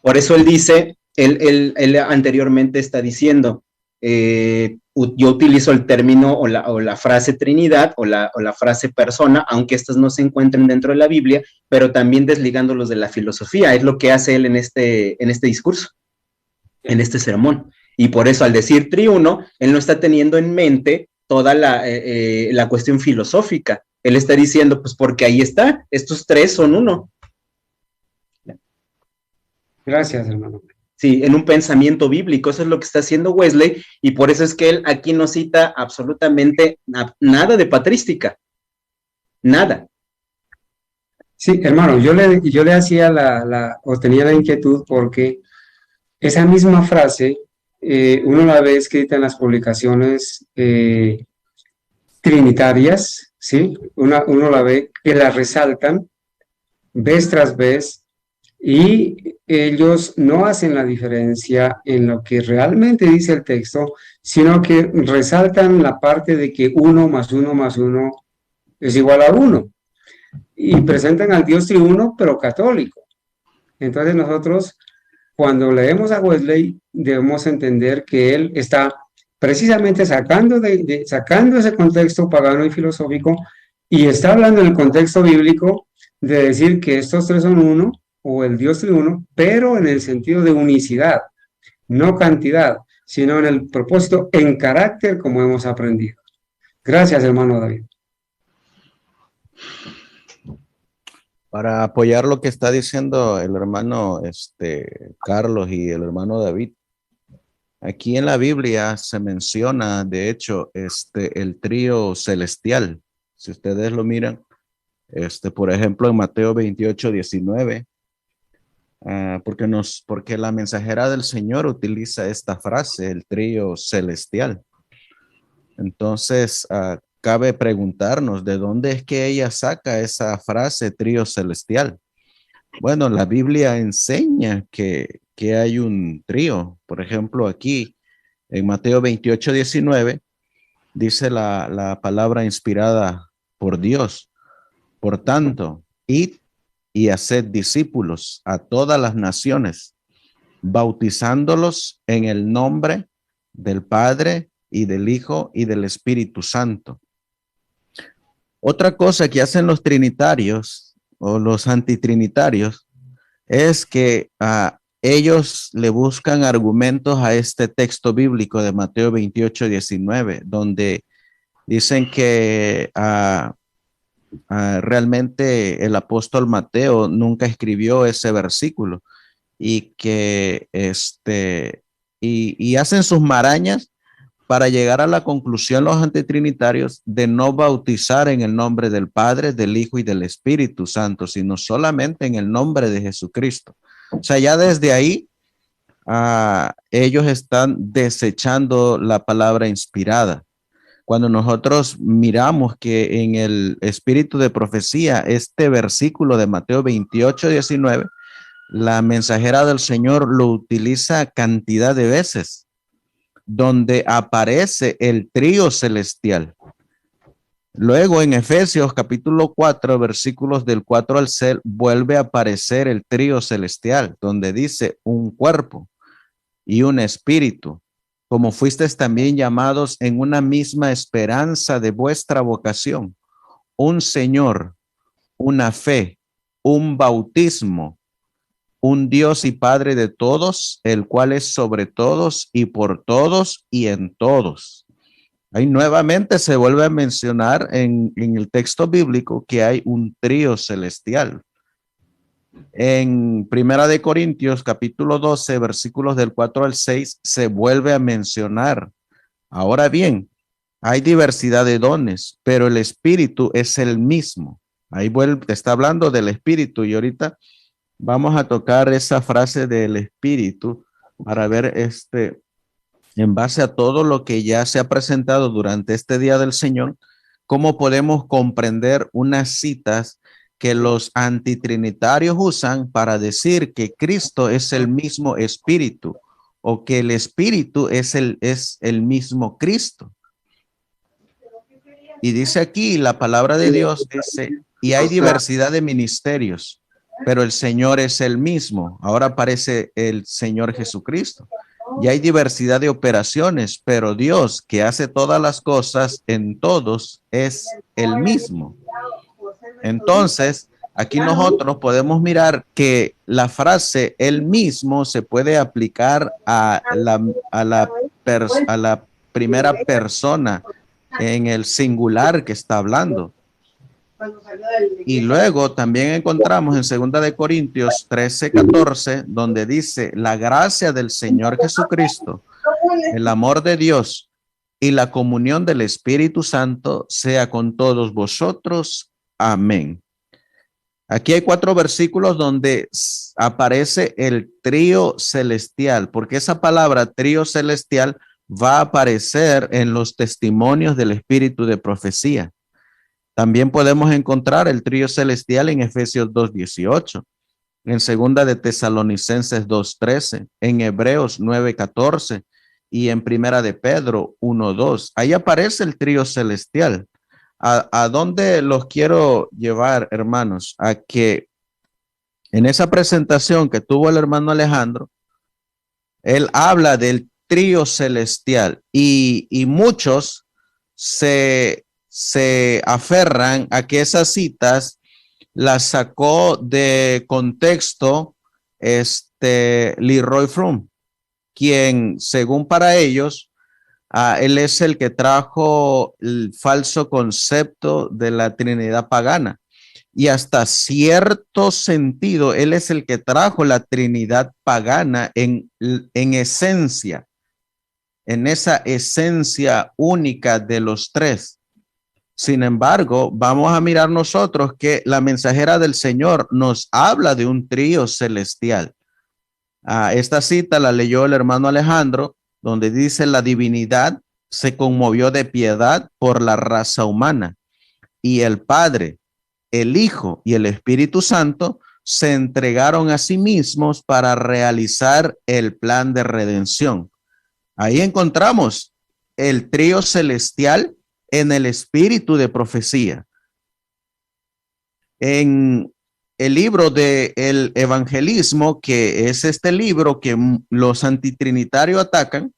Por eso él dice, él anteriormente está diciendo, yo utilizo el término o la frase Trinidad o la frase persona, aunque estas no se encuentren dentro de la Biblia, pero también desligándolos de la filosofía. Es lo que hace él en este discurso, en este sermón. Y por eso al decir triuno, él no está teniendo en mente toda la cuestión filosófica. Él está diciendo, pues porque ahí está, estos 3 son 1. Gracias, hermano. Sí, en un pensamiento bíblico, eso es lo que está haciendo Wesley, y por eso es que él aquí no cita absolutamente nada de patrística, nada. Sí, hermano, yo le hacía o tenía la inquietud porque esa misma frase, uno la ve escrita en las publicaciones trinitarias, ¿sí? Uno la ve que la resaltan vez tras vez, y ellos no hacen la diferencia en lo que realmente dice el texto, sino que resaltan la parte de que 1 más 1 más 1 es igual a 1, y presentan al Dios triuno, pero católico. Entonces nosotros, cuando leemos a Wesley, debemos entender que él está precisamente sacando ese contexto pagano y filosófico, y está hablando en el contexto bíblico de decir que estos 3 son 1, o el Dios triuno, pero en el sentido de unicidad, no cantidad, sino en el propósito, en carácter, como hemos aprendido. Gracias, hermano David. Para apoyar lo que está diciendo el hermano Carlos y el hermano David, aquí en la Biblia se menciona, de hecho, el trío celestial. Si ustedes lo miran, por ejemplo, en Mateo 28:19, porque la mensajera del Señor utiliza esta frase, el trío celestial. Entonces, cabe preguntarnos de dónde es que ella saca esa frase trío celestial. Bueno, la Biblia enseña que hay un trío. Por ejemplo, aquí en Mateo 28:19 dice la palabra inspirada por Dios. Por tanto, id y haced discípulos a todas las naciones, bautizándolos en el nombre del Padre y del Hijo y del Espíritu Santo. Otra cosa que hacen los trinitarios o los antitrinitarios es que ellos le buscan argumentos a este texto bíblico de Mateo 28:19, donde dicen que realmente el apóstol Mateo nunca escribió ese versículo, y que y hacen sus marañas para llegar a la conclusión los antitrinitarios de no bautizar en el nombre del Padre, del Hijo y del Espíritu Santo, sino solamente en el nombre de Jesucristo. O sea, ya desde ahí ellos están desechando la palabra inspirada. Cuando nosotros miramos que en el espíritu de profecía, este versículo de Mateo 28:19, la mensajera del Señor lo utiliza cantidad de veces, donde aparece el trío celestial. Luego en Efesios capítulo 4, versículos del 4 al 6, vuelve a aparecer el trío celestial, donde dice un cuerpo y un espíritu, como fuisteis también llamados en una misma esperanza de vuestra vocación, un Señor, una fe, un bautismo, un Dios y Padre de todos, el cual es sobre todos y por todos y en todos. Ahí nuevamente se vuelve a mencionar en el texto bíblico que hay un trío celestial. En Primera de Corintios, capítulo 12, versículos del 4 al 6, se vuelve a mencionar. Ahora bien, hay diversidad de dones, pero el Espíritu es el mismo. Ahí está hablando del Espíritu y ahorita vamos a tocar esa frase del Espíritu para ver en base a todo lo que ya se ha presentado durante este día del Señor, cómo podemos comprender unas citas que los antitrinitarios usan para decir que Cristo es el mismo Espíritu o que el Espíritu es el mismo Cristo. Y dice aquí la palabra de Dios, y hay diversidad de ministerios, pero el Señor es el mismo. Ahora aparece el Señor Jesucristo. Y hay diversidad de operaciones, pero Dios, que hace todas las cosas en todos, es el mismo. Entonces, aquí nosotros podemos mirar que la frase el mismo se puede aplicar a la primera persona en el singular que está hablando. Y luego también encontramos en 2 de Corintios 13:14, donde dice: la gracia del Señor Jesucristo, el amor de Dios y la comunión del Espíritu Santo sea con todos vosotros. Amén. Aquí hay 4 versículos donde aparece el trío celestial, porque esa palabra trío celestial va a aparecer en los testimonios del espíritu de profecía. También podemos encontrar el trío celestial en Efesios 2:18, en 2 de Tesalonicenses 2:13, en Hebreos 9:14 y en 1 de Pedro 1:2. Ahí aparece el trío celestial. ¿A dónde los quiero llevar, hermanos? A que en esa presentación que tuvo el hermano Alejandro, él habla del trío celestial y muchos se aferran a que esas citas las sacó de contexto Leroy Fromm, quien según para ellos él es el que trajo el falso concepto de la Trinidad pagana. Y hasta cierto sentido, él es el que trajo la Trinidad pagana en esencia, en esa esencia única de los tres. Sin embargo, vamos a mirar nosotros que la mensajera del Señor nos habla de un trío celestial. Esta cita la leyó el hermano Alejandro, donde dice: la divinidad se conmovió de piedad por la raza humana, y el Padre, el Hijo y el Espíritu Santo se entregaron a sí mismos para realizar el plan de redención. Ahí encontramos el trío celestial en el espíritu de profecía. En el libro del evangelismo, que es este libro que los antitrinitarios atacan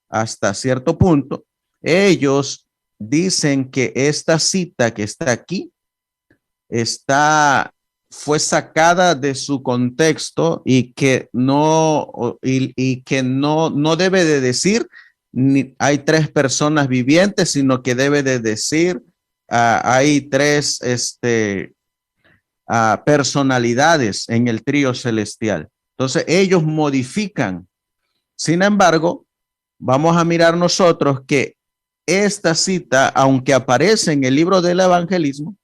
hasta cierto punto, ellos dicen que esta cita que está aquí fue sacada de su contexto y que no debe de decir hay 3 personas vivientes, sino que debe de decir hay 3 personalidades en el trío celestial. Entonces ellos modifican. Sin embargo, vamos a mirar nosotros que esta cita, aunque aparece en el libro del evangelismo,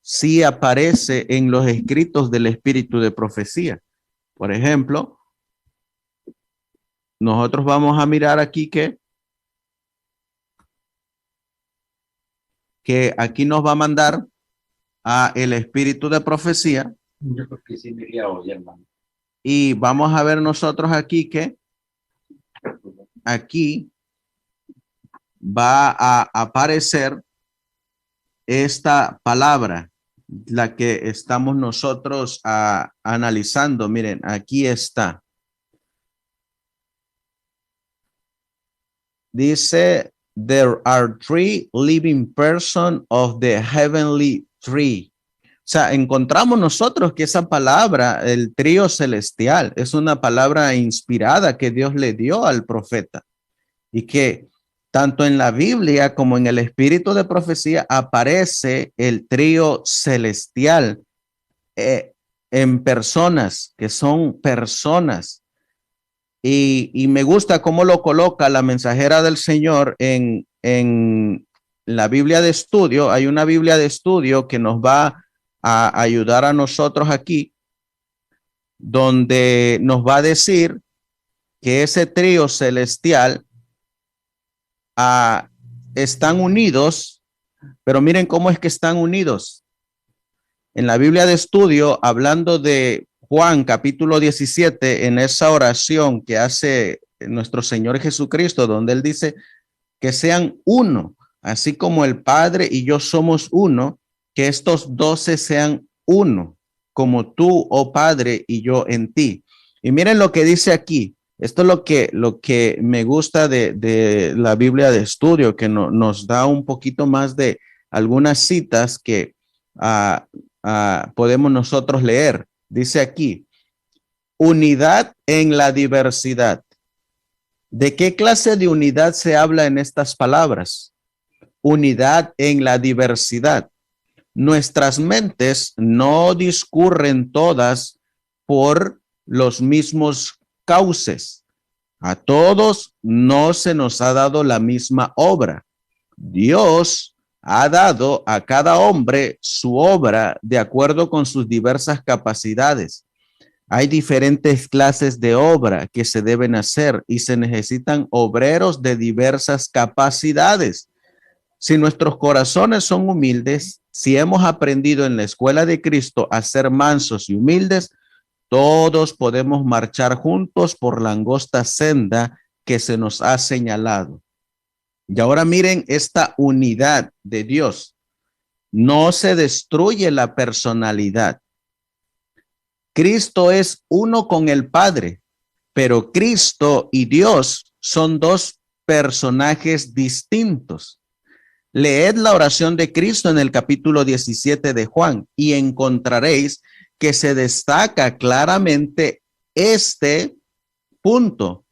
sí aparece en los escritos del espíritu de profecía. Por ejemplo, nosotros vamos a mirar aquí que aquí nos va a mandar a el espíritu de profecía. Yo creo que sí me iría hoy, hermano. Y vamos a ver nosotros aquí que aquí va a aparecer esta palabra, la que estamos nosotros analizando. Miren, aquí está. Dice: there are 3 living persons of the heavenly three. sea, encontramos nosotros que esa palabra, el trío celestial, es una palabra inspirada que Dios le dio al profeta y que tanto en la Biblia como en el espíritu de profecía aparece el trío celestial en personas, que son personas. Y me gusta cómo lo coloca la mensajera del Señor en la Biblia de estudio. Hay una Biblia de estudio que nos va a ayudar a nosotros aquí, donde nos va a decir que ese trío celestial están unidos, pero miren cómo es que están unidos. En la Biblia de estudio, hablando de Juan capítulo 17, en esa oración que hace nuestro Señor Jesucristo, donde Él dice que sean uno, así como el Padre y yo somos uno, que estos 12 sean uno, como tú, oh Padre, y yo en ti. Y miren lo que dice aquí. Esto es lo que me gusta de la Biblia de estudio, que nos da un poquito más de algunas citas que podemos nosotros leer. Dice aquí, unidad en la diversidad. ¿De qué clase de unidad se habla en estas palabras? Unidad en la diversidad. Nuestras mentes no discurren todas por los mismos cauces. A todos no se nos ha dado la misma obra. Dios ha dado a cada hombre su obra de acuerdo con sus diversas capacidades. Hay diferentes clases de obra que se deben hacer y se necesitan obreros de diversas capacidades. Si nuestros corazones son humildes, si hemos aprendido en la escuela de Cristo a ser mansos y humildes, todos podemos marchar juntos por la angosta senda que se nos ha señalado. Y ahora miren esta unidad de Dios. No se destruye la personalidad. Cristo es uno con el Padre, pero Cristo y Dios son dos personajes distintos. Leed la oración de Cristo en el capítulo 17 de Juan y encontraréis que se destaca claramente este punto.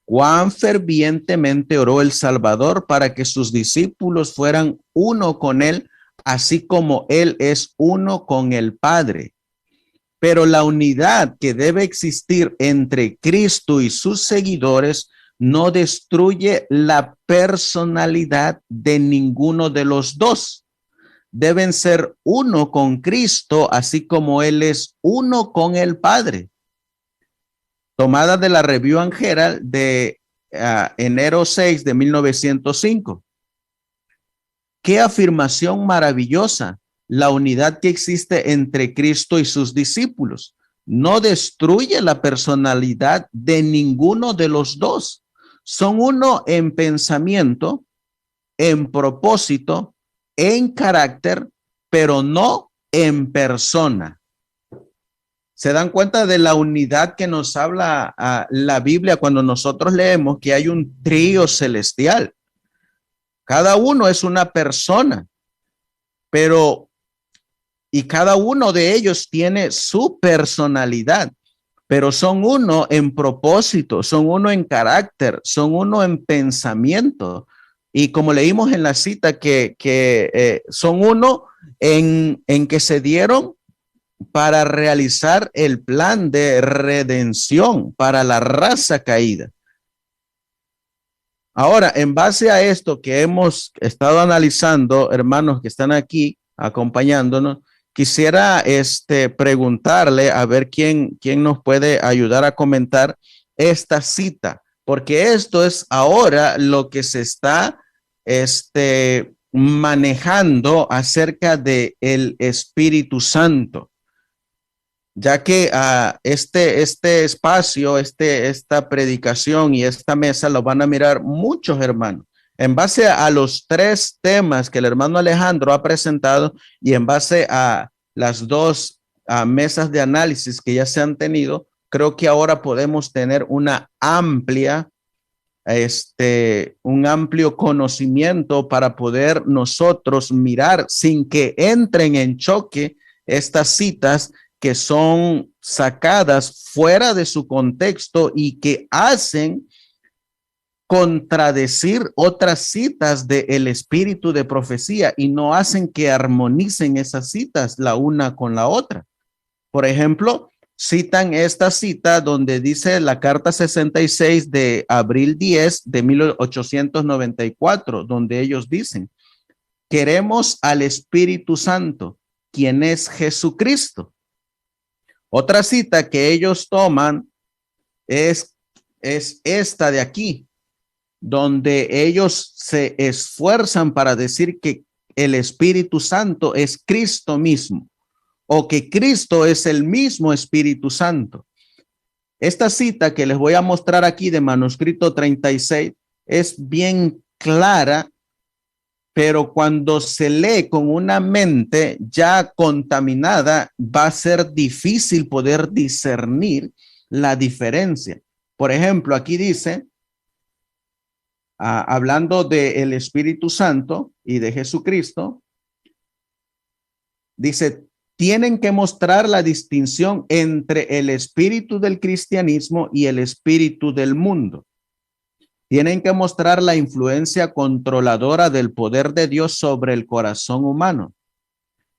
Cuán fervientemente oró el Salvador para que sus discípulos fueran uno con él, así como él es uno con el Padre. Pero la unidad que debe existir entre Cristo y sus seguidores no destruye la personalidad de ninguno de los dos. Deben ser uno con Cristo, así como Él es uno con el Padre. Tomada de la Review and Herald de enero 6 de 1905. Qué afirmación maravillosa. La unidad que existe entre Cristo y sus discípulos no destruye la personalidad de ninguno de los dos. Son uno en pensamiento, en propósito, en carácter, pero no en persona. ¿Se dan cuenta de la unidad que nos habla la Biblia cuando nosotros leemos que hay un trío celestial? Cada uno es una persona, y cada uno de ellos tiene su personalidad, pero son uno en propósito, son uno en carácter, son uno en pensamiento. Y como leímos en la cita, que son uno en que se dieron para realizar el plan de redención para la raza caída. Ahora, en base a esto que hemos estado analizando, hermanos que están aquí acompañándonos, quisiera preguntarle a ver quién nos puede ayudar a comentar esta cita, porque esto es ahora lo que se está manejando acerca de el Espíritu Santo, ya que este espacio, esta predicación y esta mesa lo van a mirar muchos hermanos. En base a los 3 temas que el hermano Alejandro ha presentado y en base a las 2 mesas de análisis que ya se han tenido, creo que ahora podemos tener una amplia, un amplio conocimiento para poder nosotros mirar sin que entren en choque estas citas que son sacadas fuera de su contexto y que hacen contradecir otras citas del espíritu de profecía y no hacen que armonicen esas citas la una con la otra. Por ejemplo, citan esta cita donde dice la carta 66 de abril 10 de 1894, donde ellos dicen: queremos al Espíritu Santo, quien es Jesucristo. Otra cita que ellos toman es esta de aquí, donde ellos se esfuerzan para decir que el Espíritu Santo es Cristo mismo, o que Cristo es el mismo Espíritu Santo. Esta cita que les voy a mostrar aquí de manuscrito 36 es bien clara, pero cuando se lee con una mente ya contaminada, va a ser difícil poder discernir la diferencia. Por ejemplo, aquí dice, hablando del Espíritu Santo y de Jesucristo, dice: tienen que mostrar la distinción entre el espíritu del cristianismo y el espíritu del mundo. Tienen que mostrar la influencia controladora del poder de Dios sobre el corazón humano.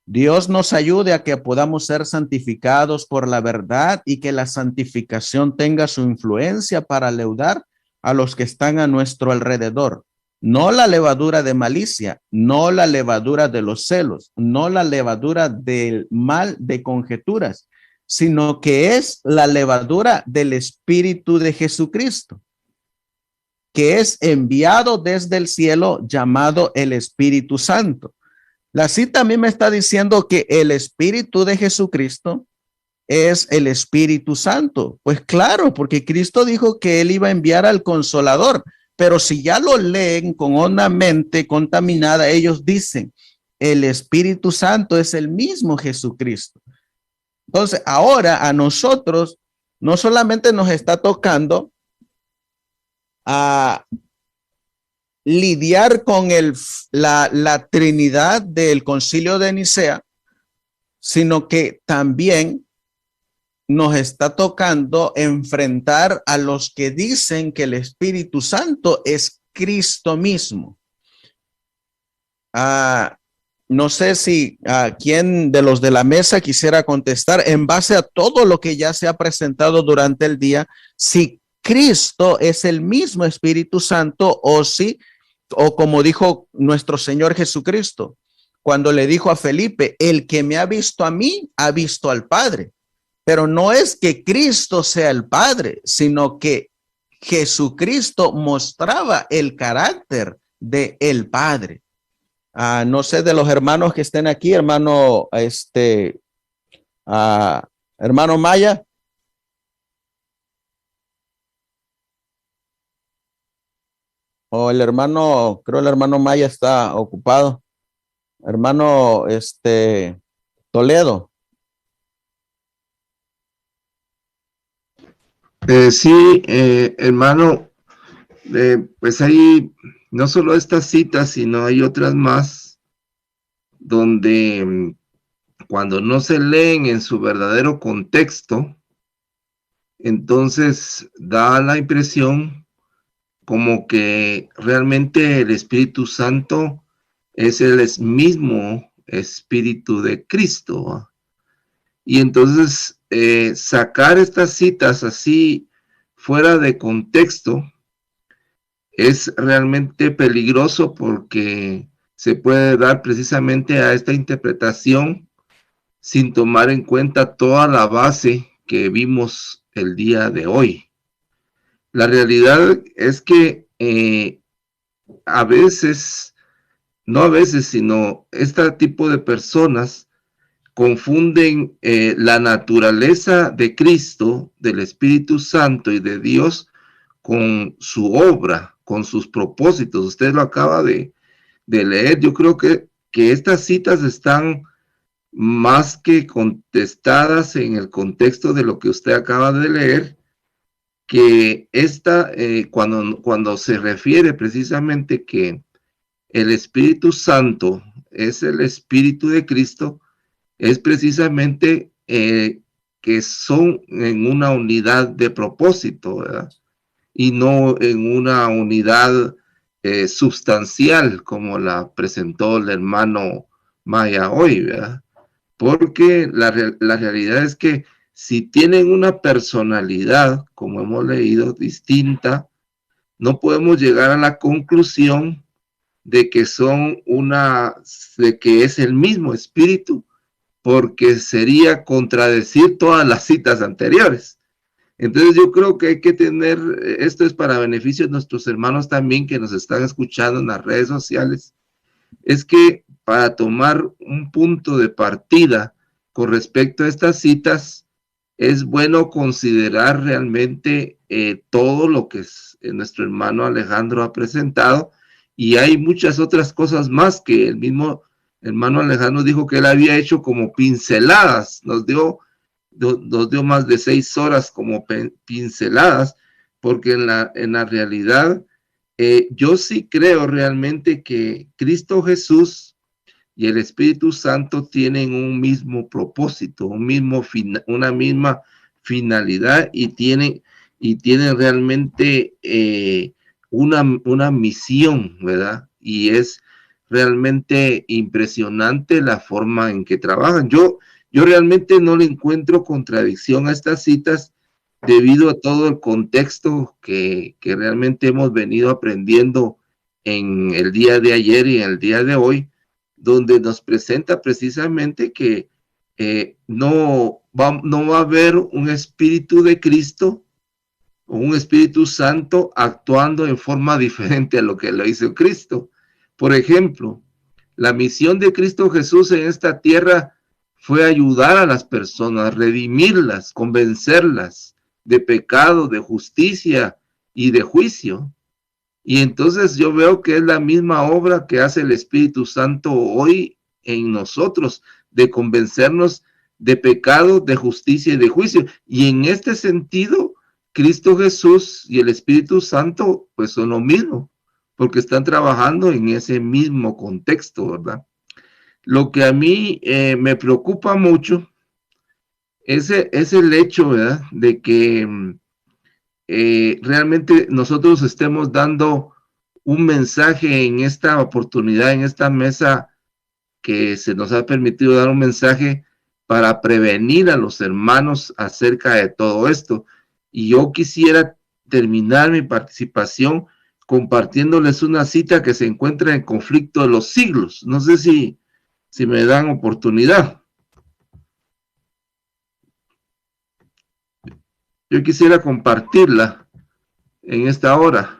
Dios nos ayude a que podamos ser santificados por la verdad y que la santificación tenga su influencia para leudar a los que están a nuestro alrededor. No la levadura de malicia, no la levadura de los celos, no la levadura del mal de conjeturas, sino que es la levadura del Espíritu de Jesucristo, que es enviado desde el cielo, llamado el Espíritu Santo. La cita a mí me está diciendo que el Espíritu de Jesucristo es el Espíritu Santo. Pues claro, porque Cristo dijo que él iba a enviar al Consolador. Pero si ya lo leen con una mente contaminada, ellos dicen, el Espíritu Santo es el mismo Jesucristo. Entonces, ahora a nosotros no solamente nos está tocando a lidiar con la Trinidad del Concilio de Nicea, sino que también nos está tocando enfrentar a los que dicen que el Espíritu Santo es Cristo mismo. No sé si quién de los de la mesa quisiera contestar en base a todo lo que ya se ha presentado durante el día, si Cristo es el mismo Espíritu Santo o como dijo nuestro Señor Jesucristo, cuando le dijo a Felipe: el que me ha visto a mí, ha visto al Padre. Pero no es que Cristo sea el Padre, sino que Jesucristo mostraba el carácter de el Padre. No sé de los hermanos que estén aquí, hermano Maya. O el hermano, creo el hermano Maya está ocupado. Hermano Toledo. Sí, hermano, pues hay no solo estas citas, sino hay otras más donde cuando no se leen en su verdadero contexto, entonces da la impresión como que realmente el Espíritu Santo es el mismo Espíritu de Cristo, ¿va? Y entonces sacar estas citas así fuera de contexto es realmente peligroso, porque se puede dar precisamente a esta interpretación sin tomar en cuenta toda la base que vimos el día de hoy. La realidad es que a veces, no a veces, sino este tipo de personas confunden la naturaleza de Cristo, del Espíritu Santo y de Dios con su obra, con sus propósitos. Usted lo acaba de leer. Yo creo que estas citas están más que contestadas en el contexto de lo que usted acaba de leer, que cuando se refiere precisamente que el Espíritu Santo es el Espíritu de Cristo, es precisamente que son en una unidad de propósito, ¿verdad? Y no en una unidad sustancial como la presentó el hermano Maya hoy, ¿verdad? Porque la realidad es que si tienen una personalidad, como hemos leído, distinta, no podemos llegar a la conclusión de que de que es el mismo espíritu, porque sería contradecir todas las citas anteriores. Entonces yo creo que hay que tener, esto es para beneficio de nuestros hermanos también que nos están escuchando en las redes sociales, es que para tomar un punto de partida con respecto a estas citas, es bueno considerar realmente todo lo que nuestro hermano Alejandro ha presentado, y hay muchas otras cosas más que el mismo hermano Alejandro dijo que él había hecho como pinceladas, nos dio más de 6 horas como pinceladas, porque en la realidad yo sí creo realmente que Cristo Jesús y el Espíritu Santo tienen un mismo propósito, una misma finalidad, y tienen realmente una misión, ¿verdad? Y es realmente impresionante la forma en que trabajan. Yo realmente no le encuentro contradicción a estas citas debido a todo el contexto que realmente hemos venido aprendiendo en el día de ayer y en el día de hoy, donde nos presenta precisamente que no va a haber un Espíritu de Cristo o un Espíritu Santo actuando en forma diferente a lo que lo hizo Cristo. Por ejemplo, la misión de Cristo Jesús en esta tierra fue ayudar a las personas, redimirlas, convencerlas de pecado, de justicia y de juicio. Y entonces yo veo que es la misma obra que hace el Espíritu Santo hoy en nosotros, de convencernos de pecado, de justicia y de juicio. Y en este sentido, Cristo Jesús y el Espíritu Santo pues son lo mismo, porque están trabajando en ese mismo contexto, ¿verdad? Lo que a mí me preocupa mucho es el hecho, ¿verdad?, de que realmente nosotros estemos dando un mensaje en esta oportunidad, en esta mesa, que se nos ha permitido dar un mensaje para prevenir a los hermanos acerca de todo esto. Y yo quisiera terminar mi participación compartiéndoles una cita que se encuentra en Conflicto de los Siglos. No sé si me dan oportunidad. Yo quisiera compartirla en esta hora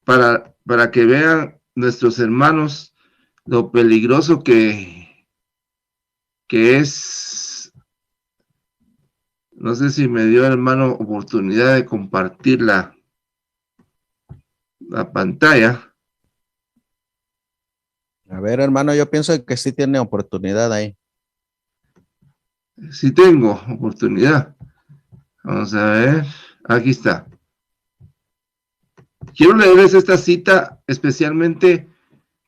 para que vean nuestros hermanos lo peligroso que es. No sé si me dio, hermano, oportunidad de compartir la pantalla. A ver, hermano, yo pienso que sí tiene oportunidad ahí. Sí tengo oportunidad. Vamos a ver. Aquí está. Quiero leerles esta cita especialmente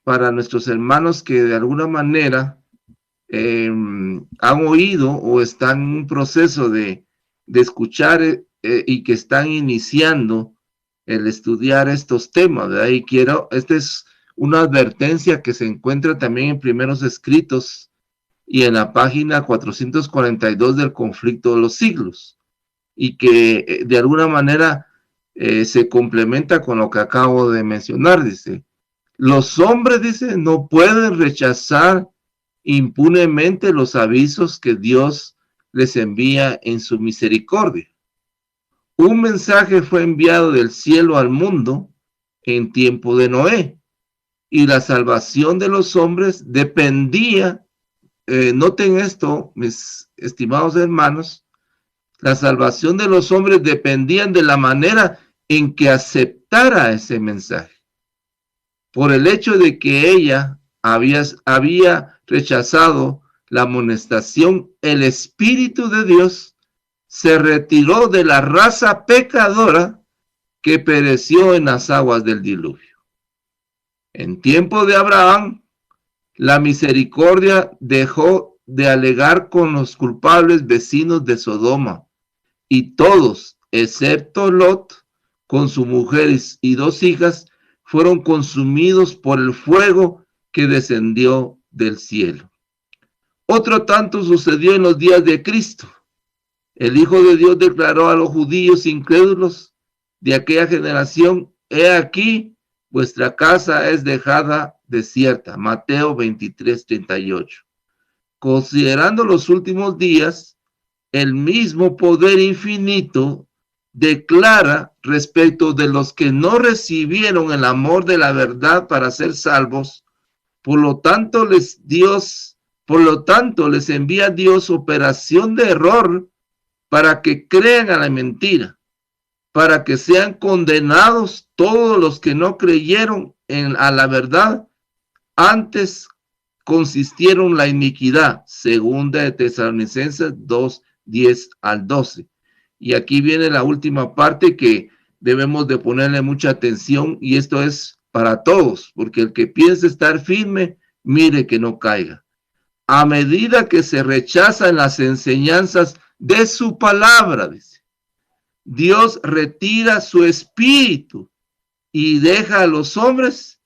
para nuestros hermanos que de alguna manera han oído o están en un proceso de escuchar y que están iniciando el estudiar estos temas, ¿verdad? Y esta es una advertencia que se encuentra también en Primeros Escritos y en la página 442 del Conflicto de los Siglos, y que de alguna manera se complementa con lo que acabo de mencionar. Dice: los hombres, dice, no pueden rechazar impunemente los avisos que Dios les envía en su misericordia. Un mensaje fue enviado del cielo al mundo en tiempo de Noé, y la salvación de los hombres dependía, noten esto, mis estimados hermanos, la salvación de los hombres dependían de la manera en que aceptara ese mensaje. Por el hecho de que ella había rechazado la amonestación, el Espíritu de Dios se retiró de la raza pecadora que pereció en las aguas del diluvio. En tiempo de Abraham, la misericordia dejó de alegar con los culpables vecinos de Sodoma, y todos, excepto Lot, con sus mujeres y 2 hijas, fueron consumidos por el fuego que descendió del cielo. Otro tanto sucedió en los días de Cristo. El Hijo de Dios declaró a los judíos incrédulos de aquella generación: he aquí, vuestra casa es dejada desierta. Mateo 23:38. Considerando los últimos días, el mismo poder infinito declara respecto de los que no recibieron el amor de la verdad para ser salvos. Por lo tanto, les envía Dios operación de error para que crean a la mentira, para que sean condenados todos los que no creyeron a la verdad, antes consistieron la iniquidad. Segunda de Tesalonicenses 2:10-12. Y aquí viene la última parte que debemos de ponerle mucha atención, y esto es para todos, porque el que piense estar firme, mire que no caiga. A medida que se rechazan las enseñanzas de su palabra, dice, Dios retira su espíritu y deja a los hombres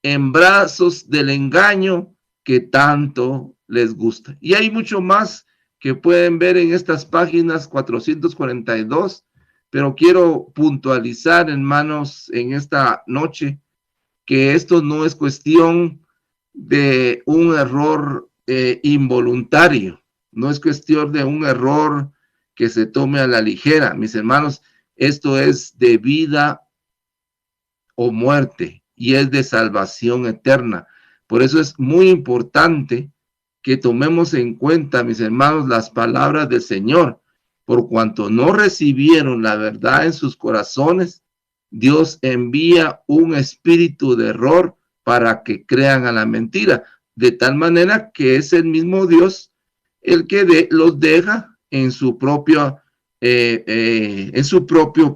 en brazos del engaño que tanto les gusta. Y hay mucho más que pueden ver en estas páginas 442, pero quiero puntualizar, hermanos, en esta noche, que esto no es cuestión de un error involuntario, no es cuestión de un error que se tome a la ligera, mis hermanos. Esto es de vida o muerte, y es de salvación eterna. Por eso es muy importante que tomemos en cuenta, mis hermanos, las palabras del Señor. Por cuanto no recibieron la verdad en sus corazones, Dios envía un espíritu de error para que crean a la mentira, de tal manera que es el mismo Dios el que los deja en su propio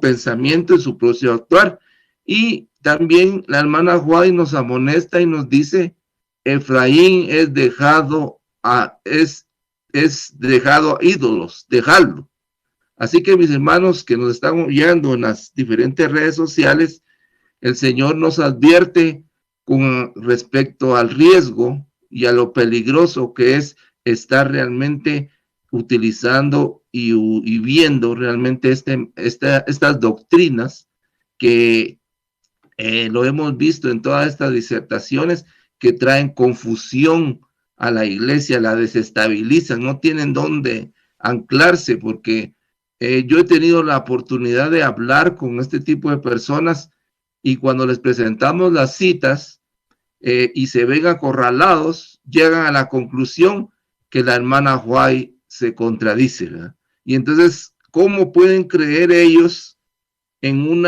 pensamiento, en su propio actuar. Y también la hermana Juárez nos amonesta y nos dice: Efraín es dejado a ídolos, dejadlo. Así que, mis hermanos que nos están oyendo en las diferentes redes sociales, el Señor nos advierte con respecto al riesgo y a lo peligroso que es estar realmente utilizando y viendo realmente estas doctrinas que lo hemos visto en todas estas disertaciones, que traen confusión a la iglesia, la desestabilizan, no tienen dónde anclarse, porque yo he tenido la oportunidad de hablar con este tipo de personas, y cuando les presentamos las citas y se ven acorralados, llegan a la conclusión que la hermana White se contradice, ¿verdad? Y entonces, ¿cómo pueden creer ellos en un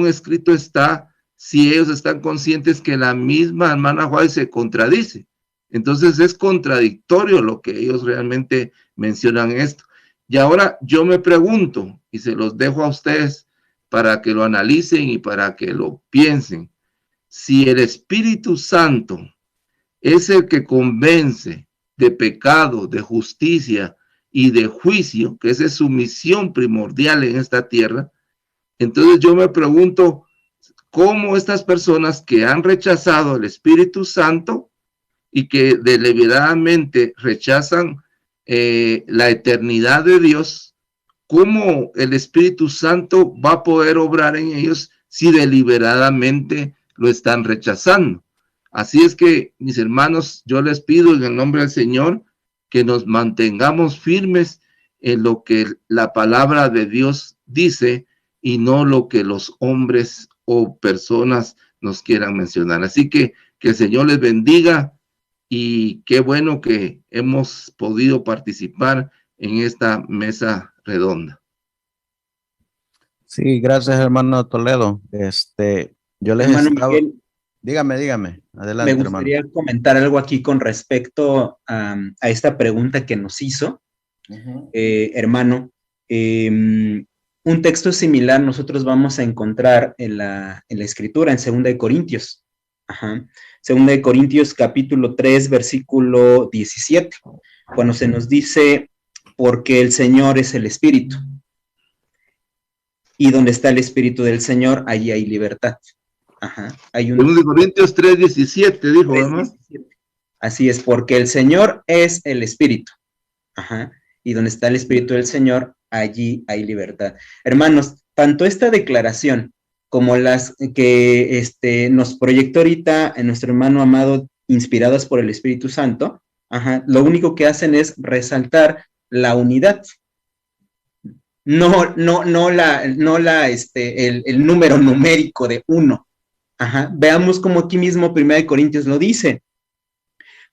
escrito está, si ellos están conscientes que la misma hermana White se contradice? Entonces es contradictorio lo que ellos realmente mencionan esto. Y ahora yo me pregunto, y se los dejo a ustedes para que lo analicen y para que lo piensen: si el Espíritu Santo es el que convence de pecado, de justicia y de juicio, que esa es su misión primordial en esta tierra, entonces yo me pregunto cómo estas personas que han rechazado el Espíritu Santo y que deliberadamente rechazan la eternidad de Dios, cómo el Espíritu Santo va a poder obrar en ellos si deliberadamente lo están rechazando. Así es que, mis hermanos, yo les pido en el nombre del Señor que nos mantengamos firmes en lo que la palabra de Dios dice y no lo que los hombres o personas nos quieran mencionar. Así que el Señor les bendiga, y qué bueno que hemos podido participar en esta mesa redonda. Sí, gracias, hermano Toledo. Yo les hermano estaba... Miguel, dígame, adelante, me gustaría comentar algo aquí con respecto a esta pregunta que nos hizo, hermano. Un texto similar nosotros vamos a encontrar en la Escritura, en 2 de Corintios. Ajá. Segunda de Corintios capítulo 3, versículo 17, cuando se nos dice, porque el Señor es el Espíritu. Y donde está el Espíritu del Señor, allí hay libertad. Ajá. Hay un... 2 Corintios 3:17 dijo, ¿verdad? Así es, porque el Señor es el Espíritu. Ajá. Y donde está el Espíritu del Señor, allí hay libertad. Hermanos, tanto esta declaración como las que nos proyectó ahorita en nuestro hermano amado, inspiradas por el Espíritu Santo, ajá, lo único que hacen es resaltar la unidad. No el número numérico de 1. Ajá. Veamos como aquí mismo 1 Corintios lo dice.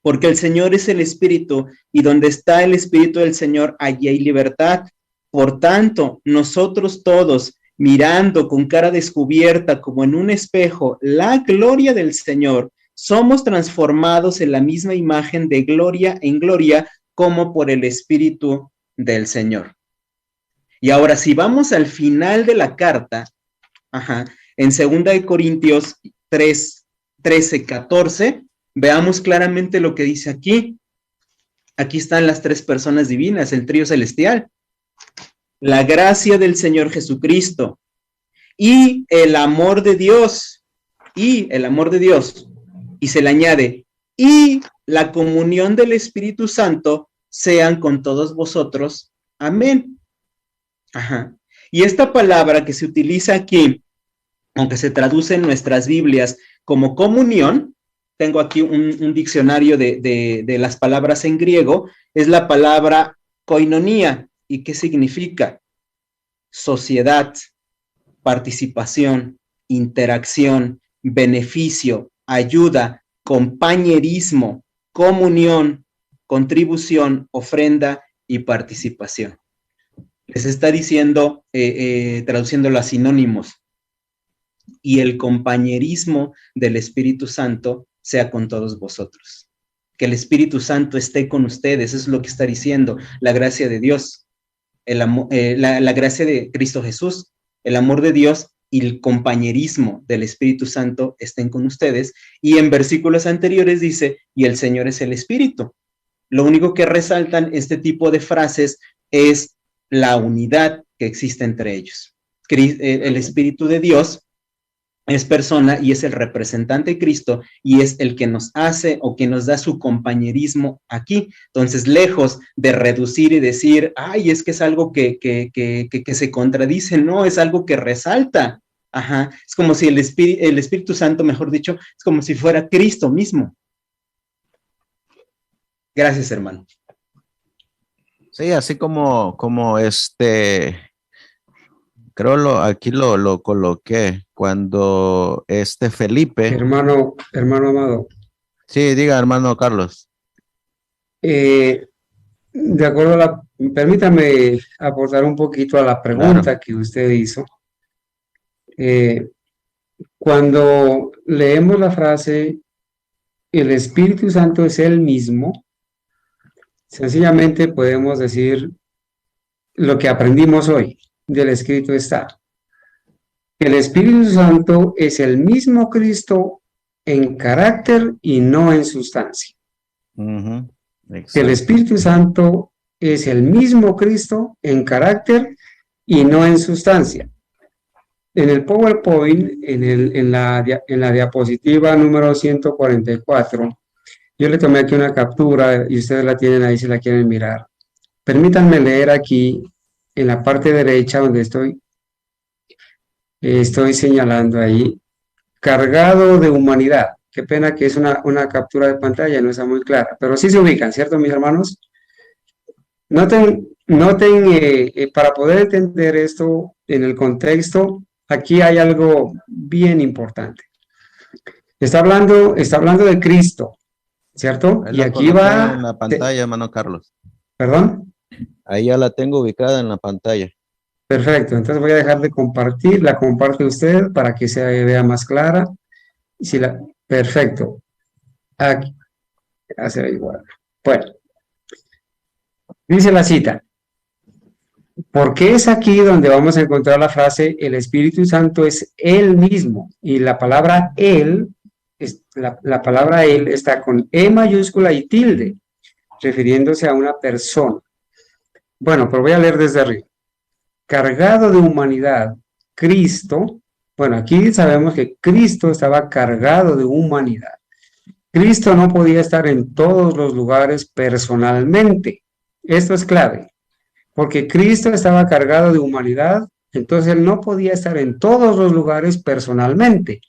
Porque el Señor es el Espíritu, y donde está el Espíritu del Señor, allí hay libertad. Por tanto, nosotros todos, mirando con cara descubierta como en un espejo la gloria del Señor, somos transformados en la misma imagen de gloria en gloria, como por el Espíritu del Señor. Y ahora, si vamos al final de la carta, ajá, en 2 Corintios 3, 13, 14, veamos claramente lo que dice aquí. Aquí están las tres personas divinas, el trío celestial. La gracia del Señor Jesucristo y el amor de Dios, y se le añade, y la comunión del Espíritu Santo sean con todos vosotros. Amén. Ajá. Y esta palabra que se utiliza aquí, aunque se traduce en nuestras Biblias como comunión, tengo aquí un diccionario de las palabras en griego, es la palabra koinonía. ¿Y qué significa? Sociedad, participación, interacción, beneficio, ayuda, compañerismo, comunión, contribución, ofrenda y participación. Les está diciendo, traduciéndolo a sinónimos, y el compañerismo del Espíritu Santo sea con todos vosotros. Que el Espíritu Santo esté con ustedes, eso es lo que está diciendo, la gracia de Dios, la gracia de Cristo Jesús, el amor de Dios y el compañerismo del Espíritu Santo estén con ustedes. Y en versículos anteriores dice, y el Señor es el Espíritu. Lo único que resaltan este tipo de frases es la unidad que existe entre ellos. El Espíritu de Dios es persona y es el representante de Cristo y es el que nos hace o que nos da su compañerismo aquí. Entonces, lejos de reducir y decir, ay, es que es algo que se contradice, no, es algo que resalta. Ajá. Es como si el Espíritu Santo, mejor dicho, es como si fuera Cristo mismo. Gracias, hermano. Sí, así como creo aquí lo coloqué cuando Felipe. Hermano amado. Sí, diga, hermano Carlos. De acuerdo permítame aportar un poquito a la pregunta que usted hizo. Cuando leemos la frase, el Espíritu Santo es Él mismo, sencillamente podemos decir lo que aprendimos hoy. Del escrito está. El Espíritu Santo es el mismo Cristo en carácter y no en sustancia. El Espíritu Santo es el mismo Cristo en carácter y no en sustancia. En el PowerPoint, en la diapositiva número 144, yo le tomé aquí una captura y ustedes la tienen ahí si la quieren mirar. Permítanme leer aquí en la parte derecha donde estoy señalando ahí, cargado de humanidad. Qué pena que es una captura de pantalla, no está muy clara, pero sí se ubican, ¿cierto, mis hermanos? Noten, para poder entender esto en el contexto, aquí hay algo bien importante. Está hablando de Cristo, ¿cierto? Ahí y aquí va en la pantalla, hermano Carlos. ¿Perdón? Ahí ya la tengo ubicada en la pantalla. Perfecto, entonces voy a dejar de compartir, la comparte usted para que se vea más clara. Perfecto. Aquí, hace igual. Bueno, dice la cita. Porque es aquí donde vamos a encontrar la frase, el Espíritu Santo es Él mismo, y la palabra Él la palabra él está con E mayúscula y tilde, refiriéndose a una persona. Bueno, pero voy a leer desde arriba. Cargado de humanidad, Cristo, bueno, aquí sabemos que Cristo estaba cargado de humanidad. Cristo no podía estar en todos los lugares personalmente. Esto es clave, porque Cristo estaba cargado de humanidad, entonces él no podía estar en todos los lugares personalmente.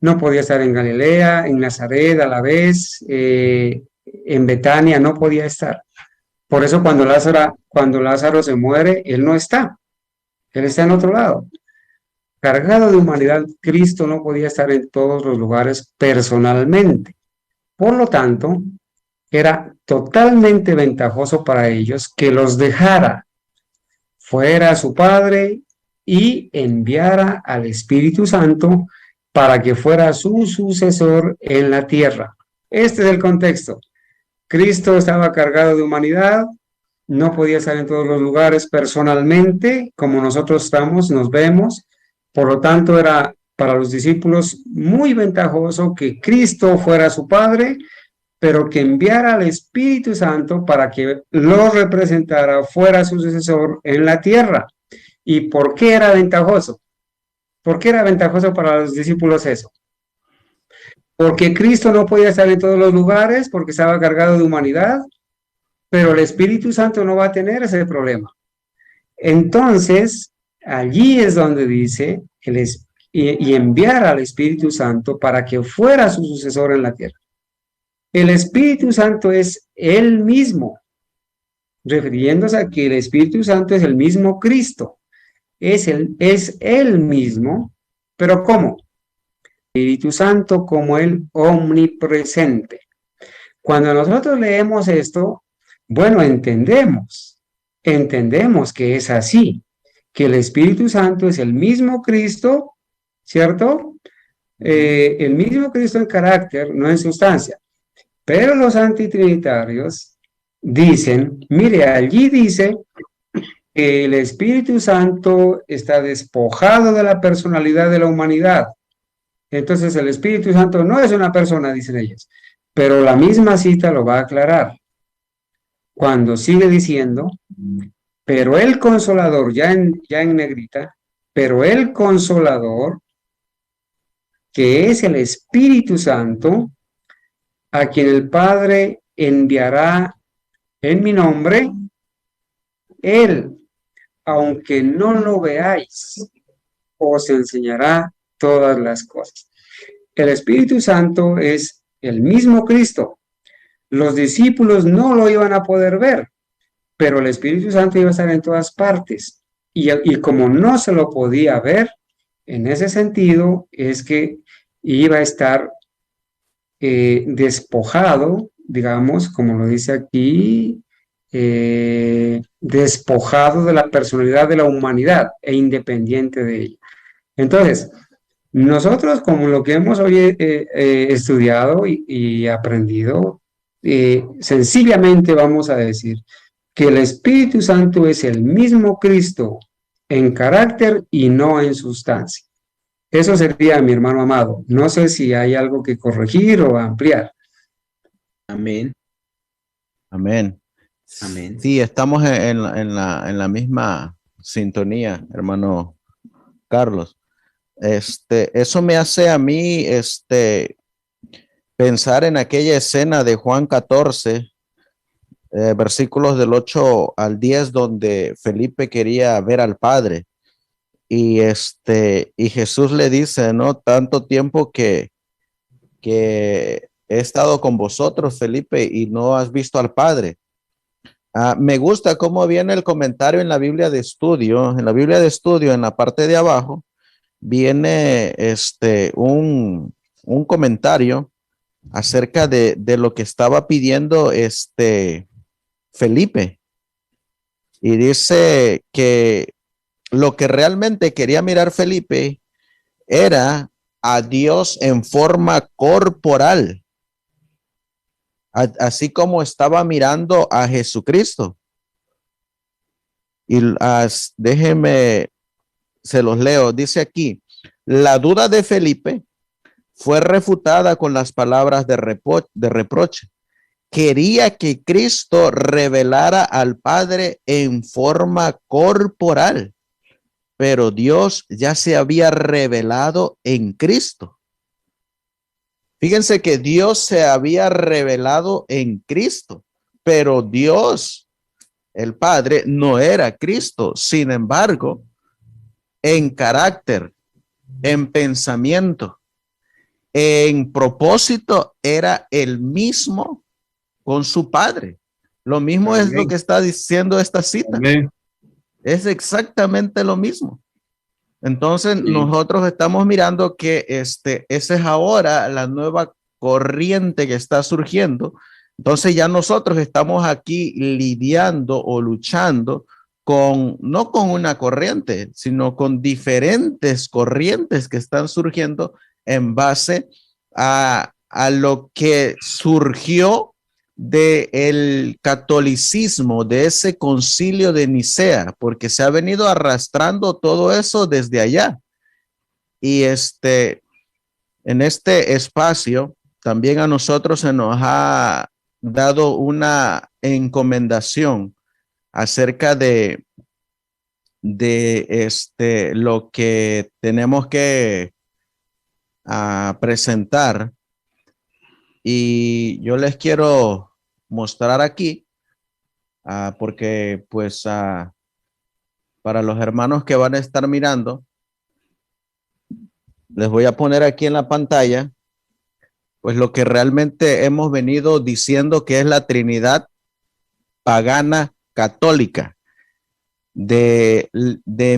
No podía estar en Galilea, en Nazaret a la vez, en Betania, no podía estar. Por eso cuando Lázaro se muere, él no está. Él está en otro lado. Cargado de humanidad, Cristo no podía estar en todos los lugares personalmente. Por lo tanto, era totalmente ventajoso para ellos que los dejara fuera a su Padre y enviara al Espíritu Santo para que fuera su sucesor en la tierra. Este es el contexto. Cristo estaba cargado de humanidad, no podía estar en todos los lugares personalmente, como nosotros estamos, nos vemos. Por lo tanto, era para los discípulos muy ventajoso que Cristo fuera su Padre, pero que enviara al Espíritu Santo para que lo representara, fuera su sucesor en la tierra. ¿Y por qué era ventajoso? ¿Por qué era ventajoso para los discípulos eso? Porque Cristo no podía estar en todos los lugares, porque estaba cargado de humanidad, pero el Espíritu Santo no va a tener ese problema. Entonces, allí es donde dice, y enviar al Espíritu Santo para que fuera su sucesor en la tierra. El Espíritu Santo es Él mismo, refiriéndose a que el Espíritu Santo es el mismo Cristo. Es Él mismo, pero ¿cómo? Espíritu Santo como el omnipresente. Cuando nosotros leemos esto, bueno, entendemos que es así, que el Espíritu Santo es el mismo Cristo, ¿cierto? El mismo Cristo en carácter, no en sustancia. Pero los antitrinitarios dicen, mire, allí dice que el Espíritu Santo está despojado de la personalidad de la humanidad. Entonces el Espíritu Santo no es una persona, dicen ellos. Pero la misma cita lo va a aclarar. Cuando sigue diciendo, pero el Consolador, ya en negrita, pero el Consolador, que es el Espíritu Santo, a quien el Padre enviará en mi nombre, Él, aunque no lo veáis, os enseñará todas las cosas. El Espíritu Santo es el mismo Cristo. Los discípulos no lo iban a poder ver, pero el Espíritu Santo iba a estar en todas partes. Y como no se lo podía ver, en ese sentido es que iba a estar despojado, digamos, como lo dice aquí, despojado de la personalidad de la humanidad e independiente de ella. Entonces, nosotros, como lo que hemos hoy estudiado y aprendido, sencillamente vamos a decir que el Espíritu Santo es el mismo Cristo en carácter y no en sustancia. Eso sería, mi hermano amado. No sé si hay algo que corregir o ampliar. Amén. Amén. Amén. Sí, estamos en la misma sintonía, hermano Carlos. Eso me hace a mí pensar en aquella escena de Juan 14, versículos del 8 al 10, donde Felipe quería ver al Padre. Y Jesús le dice, ¿no? Tanto tiempo que he estado con vosotros, Felipe, y no has visto al Padre. Me gusta cómo viene el comentario en la Biblia de estudio. En la Biblia de estudio, en la parte de abajo, viene un comentario acerca de lo que estaba pidiendo Felipe. Y dice que lo que realmente quería mirar Felipe era a Dios en forma corporal, así como estaba mirando a Jesucristo. Y déjenme, se los leo. Dice aquí, la duda de Felipe fue refutada con las palabras de reproche. Quería que Cristo revelara al Padre en forma corporal, pero Dios ya se había revelado en Cristo. Fíjense que Dios se había revelado en Cristo, pero Dios, el Padre, no era Cristo. Sin embargo, en carácter, en pensamiento, en propósito, era el mismo con su Padre. Lo mismo es lo que está diciendo esta cita. Amén. Es exactamente lo mismo. Entonces, nosotros estamos mirando que esa es ahora la nueva corriente que está surgiendo. Entonces, ya nosotros estamos aquí lidiando o luchando no con una corriente, sino con diferentes corrientes que están surgiendo en base a lo que surgió del catolicismo, de ese concilio de Nicea, porque se ha venido arrastrando todo eso desde allá. Y en este espacio también a nosotros se nos ha dado una encomendación acerca de lo que tenemos que presentar. Y yo les quiero mostrar aquí, porque pues para los hermanos que van a estar mirando, les voy a poner aquí en la pantalla, pues lo que realmente hemos venido diciendo que es la Trinidad pagana católica, de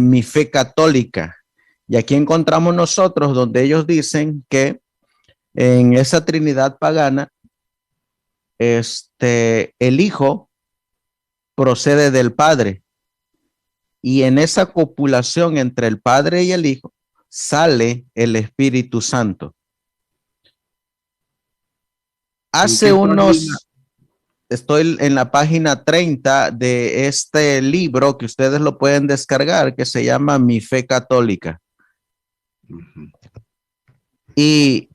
mi fe católica. Y aquí encontramos nosotros donde ellos dicen que en esa Trinidad pagana, el Hijo procede del Padre, y en esa copulación entre el Padre y el Hijo sale el Espíritu Santo. Estoy en la página 30 de este libro que ustedes lo pueden descargar, que se llama Mi Fe Católica. Y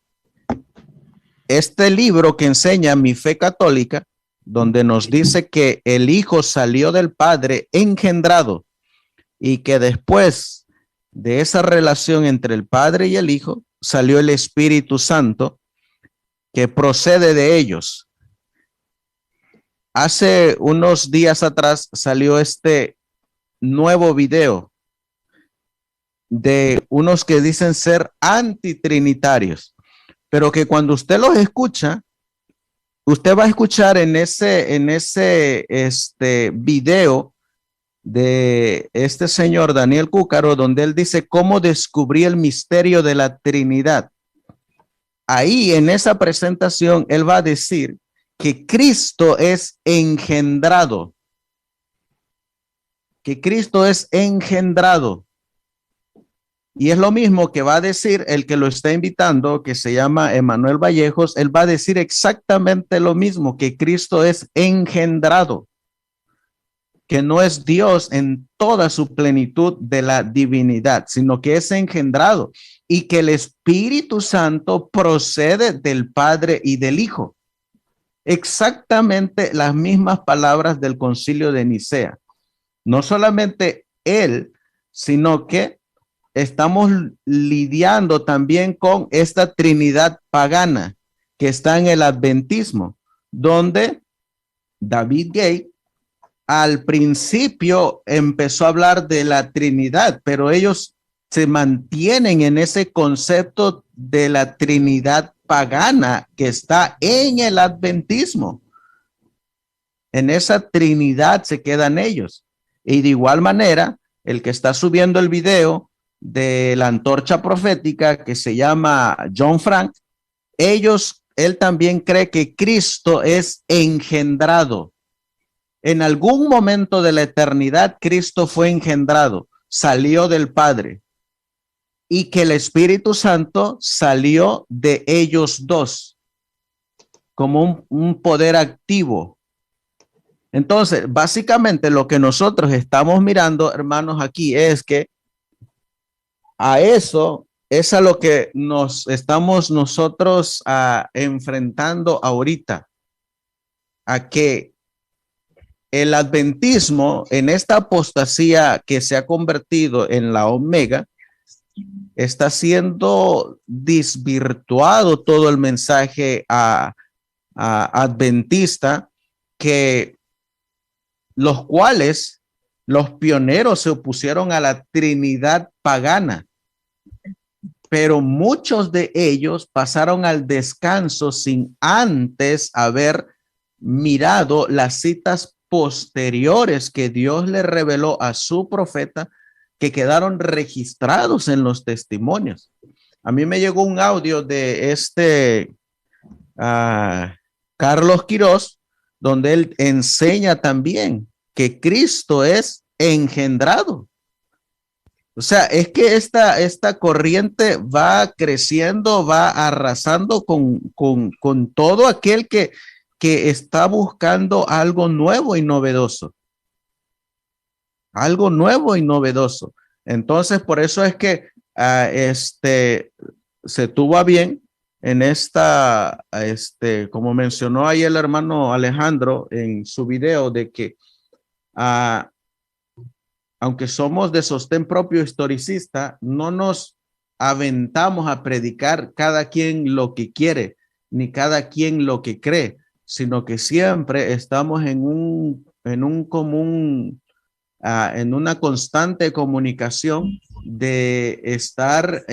este libro que enseña Mi Fe Católica, donde nos dice que el Hijo salió del Padre engendrado y que después de esa relación entre el Padre y el Hijo salió el Espíritu Santo que procede de ellos. Hace unos días atrás salió este nuevo video de unos que dicen ser antitrinitarios, pero que cuando usted los escucha, usted va a escuchar en ese video de este señor Daniel Cúcaro, donde él dice cómo descubrí el misterio de la Trinidad. Ahí en esa presentación él va a decir que Cristo es engendrado, que Cristo es engendrado. Y es lo mismo que va a decir el que lo está invitando, que se llama Emanuel Vallejos. Él va a decir exactamente lo mismo, que Cristo es engendrado, que no es Dios en toda su plenitud de la divinidad, sino que es engendrado, y que el Espíritu Santo procede del Padre y del Hijo. Exactamente las mismas palabras del Concilio de Nicea. No solamente él, sino que estamos lidiando también con esta Trinidad pagana que está en el adventismo, donde David Gay al principio empezó a hablar de la Trinidad, pero ellos se mantienen en ese concepto de la Trinidad pagana que está en el adventismo. En esa Trinidad se quedan ellos. Y de igual manera, el que está subiendo el video de la antorcha profética, que se llama John Frank, él también cree que Cristo es engendrado. En algún momento de la eternidad, Cristo fue engendrado, salió del Padre, y que el Espíritu Santo salió de ellos dos como un poder activo. Entonces, básicamente lo que nosotros estamos mirando, hermanos, aquí es que a eso es a lo que nos estamos nosotros enfrentando ahorita, a que el adventismo en esta apostasía que se ha convertido en la Omega está siendo desvirtuado todo el mensaje adventista, que los cuales los pioneros se opusieron a la Trinidad pagana, pero muchos de ellos pasaron al descanso sin antes haber mirado las citas posteriores que Dios le reveló a su profeta, que quedaron registrados en los testimonios. A mí me llegó un audio de Carlos Quirós, donde él enseña también que Cristo es engendrado. O sea, es que esta corriente va creciendo, va arrasando con todo aquel que está buscando algo nuevo y novedoso. Algo nuevo y novedoso. Entonces, por eso es que se tuvo a bien en como mencionó ahí el hermano Alejandro en su video, de que aunque somos de sostén propio historicista, no nos aventamos a predicar cada quien lo que quiere, ni cada quien lo que cree, sino que siempre estamos en una constante comunicación de estar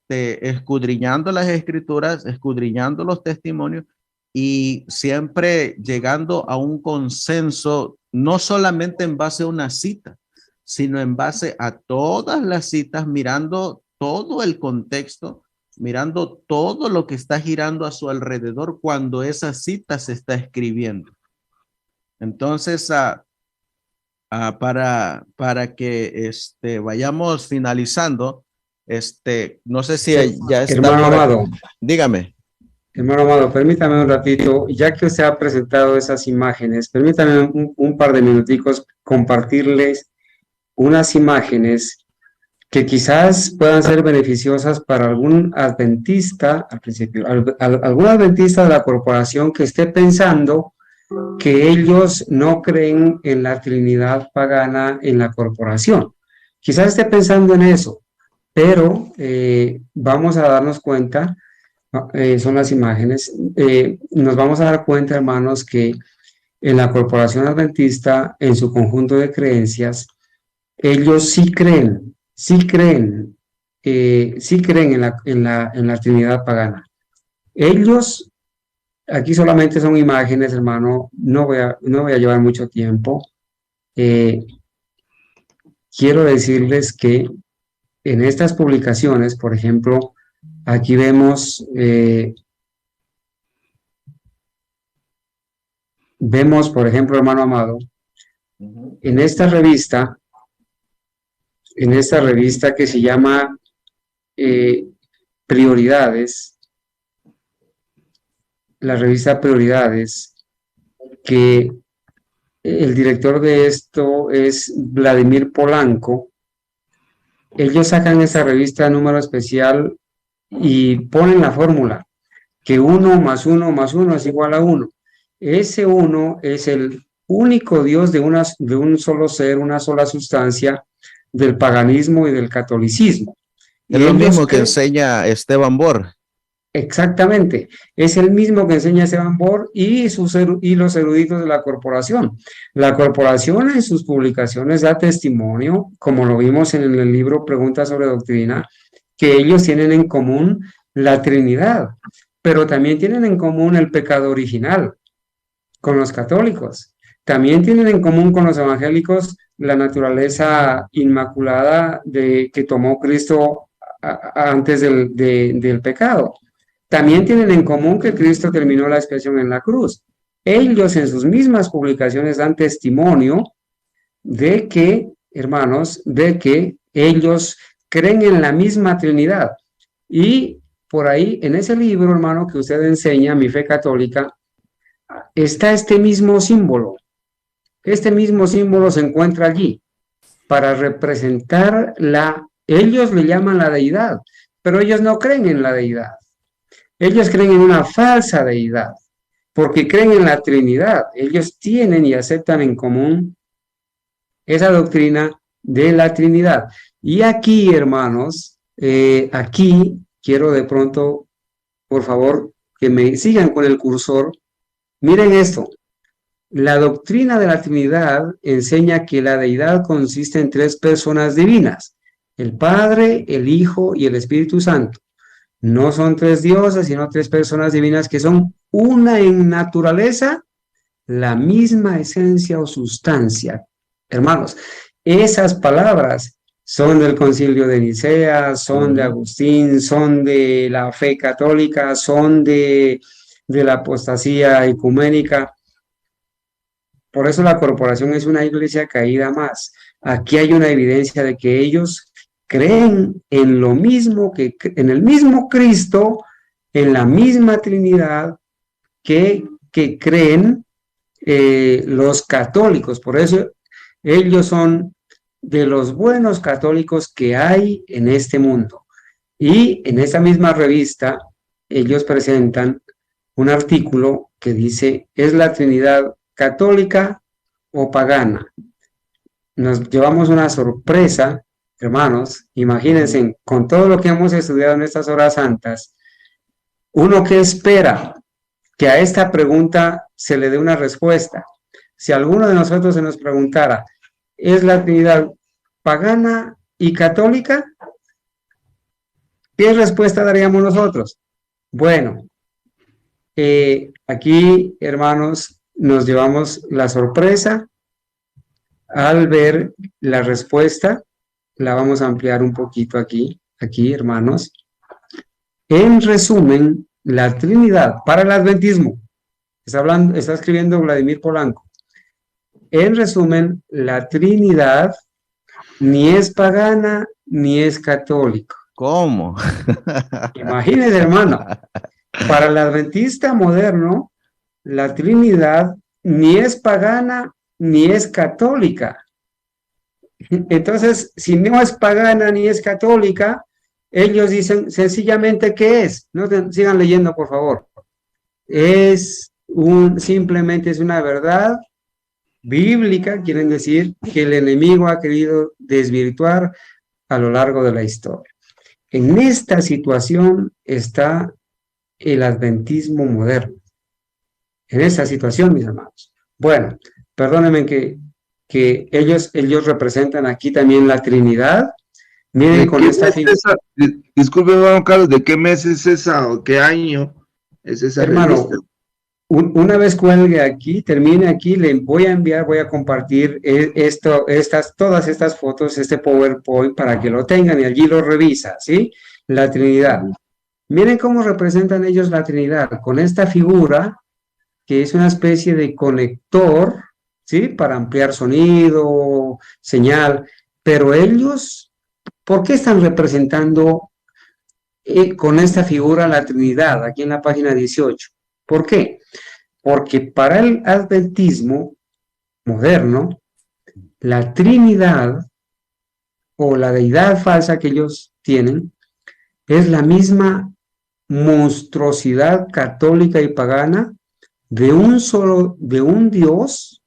escudriñando las escrituras, escudriñando los testimonios y siempre llegando a un consenso, no solamente en base a una cita, sino en base a todas las citas, mirando todo el contexto, mirando todo lo que está girando a su alrededor cuando esa cita se está escribiendo. Entonces, para que vayamos finalizando, no sé si ya está. Hermano Amado, dígame. Hermano Amado, permítame un ratito, ya que usted ha presentado esas imágenes, permítame un par de minuticos compartirles unas imágenes que quizás puedan ser beneficiosas para algún adventista, al principio, algún adventista de la corporación que esté pensando que ellos no creen en la Trinidad pagana en la corporación. Quizás esté pensando en eso, pero vamos a darnos cuenta, son las imágenes, nos vamos a dar cuenta, hermanos, que en la corporación adventista, en su conjunto de creencias, ellos sí creen en la Trinidad pagana. Ellos, aquí solamente son imágenes, hermano, no voy a llevar mucho tiempo. Quiero decirles que en estas publicaciones, por ejemplo, aquí vemos, por ejemplo, hermano Amado, en esta revista que se llama Prioridades, la revista Prioridades, que el director de esto es Vladimir Polanco. Ellos sacan esa revista número especial y ponen la fórmula que 1 más 1 más 1 es igual a 1. Ese 1 es el único Dios de un solo ser, una sola sustancia, del paganismo y del catolicismo. Es lo mismo que enseña Esteban Bor. Exactamente, es el mismo que enseña Esteban Bor y los eruditos de la corporación. La corporación en sus publicaciones da testimonio, como lo vimos en el libro Preguntas sobre Doctrina, que ellos tienen en común la Trinidad, pero también tienen en común el pecado original con los católicos. También tienen en común con los evangélicos la naturaleza inmaculada que tomó Cristo antes del pecado. También tienen en común que Cristo terminó la expiación en la cruz. Ellos en sus mismas publicaciones dan testimonio de que, hermanos, de que ellos creen en la misma Trinidad. Y por ahí, en ese libro, hermano, que usted enseña, Mi Fe Católica, está este mismo símbolo. Este mismo símbolo se encuentra allí para representar ellos le llaman la deidad, pero ellos no creen en la deidad. Ellos creen en una falsa deidad, porque creen en la Trinidad. Ellos tienen y aceptan en común esa doctrina de la Trinidad. Y aquí, hermanos, aquí quiero de pronto, por favor, que me sigan con el cursor. Miren esto. La doctrina de la Trinidad enseña que la deidad consiste en 3 personas divinas: el Padre, el Hijo y el Espíritu Santo. No son 3 dioses, sino 3 personas divinas que son una en naturaleza, la misma esencia o sustancia. Hermanos, esas palabras son del Concilio de Nicea, son de Agustín, son de la fe católica, son de la apostasía ecuménica. Por eso la corporación es una iglesia caída más. Aquí hay una evidencia de que ellos creen en lo mismo, en el mismo Cristo, en la misma Trinidad que creen los católicos. Por eso ellos son de los buenos católicos que hay en este mundo. Y en esa misma revista ellos presentan un artículo que dice: ¿es la Trinidad católica o pagana? Nos llevamos una sorpresa, hermanos. Imagínense, con todo lo que hemos estudiado en estas horas santas, uno que espera que a esta pregunta se le dé una respuesta. Si alguno de nosotros se nos preguntara: ¿es la Trinidad pagana y católica? ¿Qué respuesta daríamos nosotros? Bueno, aquí, hermanos, nos llevamos la sorpresa al ver la respuesta. La vamos a ampliar un poquito aquí, hermanos. En resumen, la Trinidad para el adventismo, está escribiendo Vladimir Polanco. En resumen, la Trinidad ni es pagana ni es católica. ¿Cómo? Imagínense, hermano, para el adventista moderno, la Trinidad ni es pagana ni es católica. Entonces, si no es pagana ni es católica, ellos dicen sencillamente ¿qué es? No sigan leyendo, por favor. Simplemente es una verdad bíblica, quieren decir que el enemigo ha querido desvirtuar a lo largo de la historia. En esta situación está el adventismo moderno. En esta situación, mis hermanos. Bueno, perdónenme que ellos representan aquí también la Trinidad. Miren con esta figura. Disculpe, hermano Carlos, ¿de qué mes es esa o qué año es esa hermano, revista? Una vez cuelgue aquí, termine aquí, le voy a enviar, voy a compartir todas estas fotos, este PowerPoint, para que lo tengan y allí lo revisa, ¿sí? La Trinidad. Miren cómo representan ellos la Trinidad, con esta figura, que es una especie de conector, ¿sí? Para ampliar sonido, señal, pero ellos, ¿por qué están representando con esta figura la Trinidad, aquí en la página 18? ¿Por qué? Porque para el adventismo moderno, la Trinidad o la deidad falsa que ellos tienen es la misma monstruosidad católica y pagana de un Dios,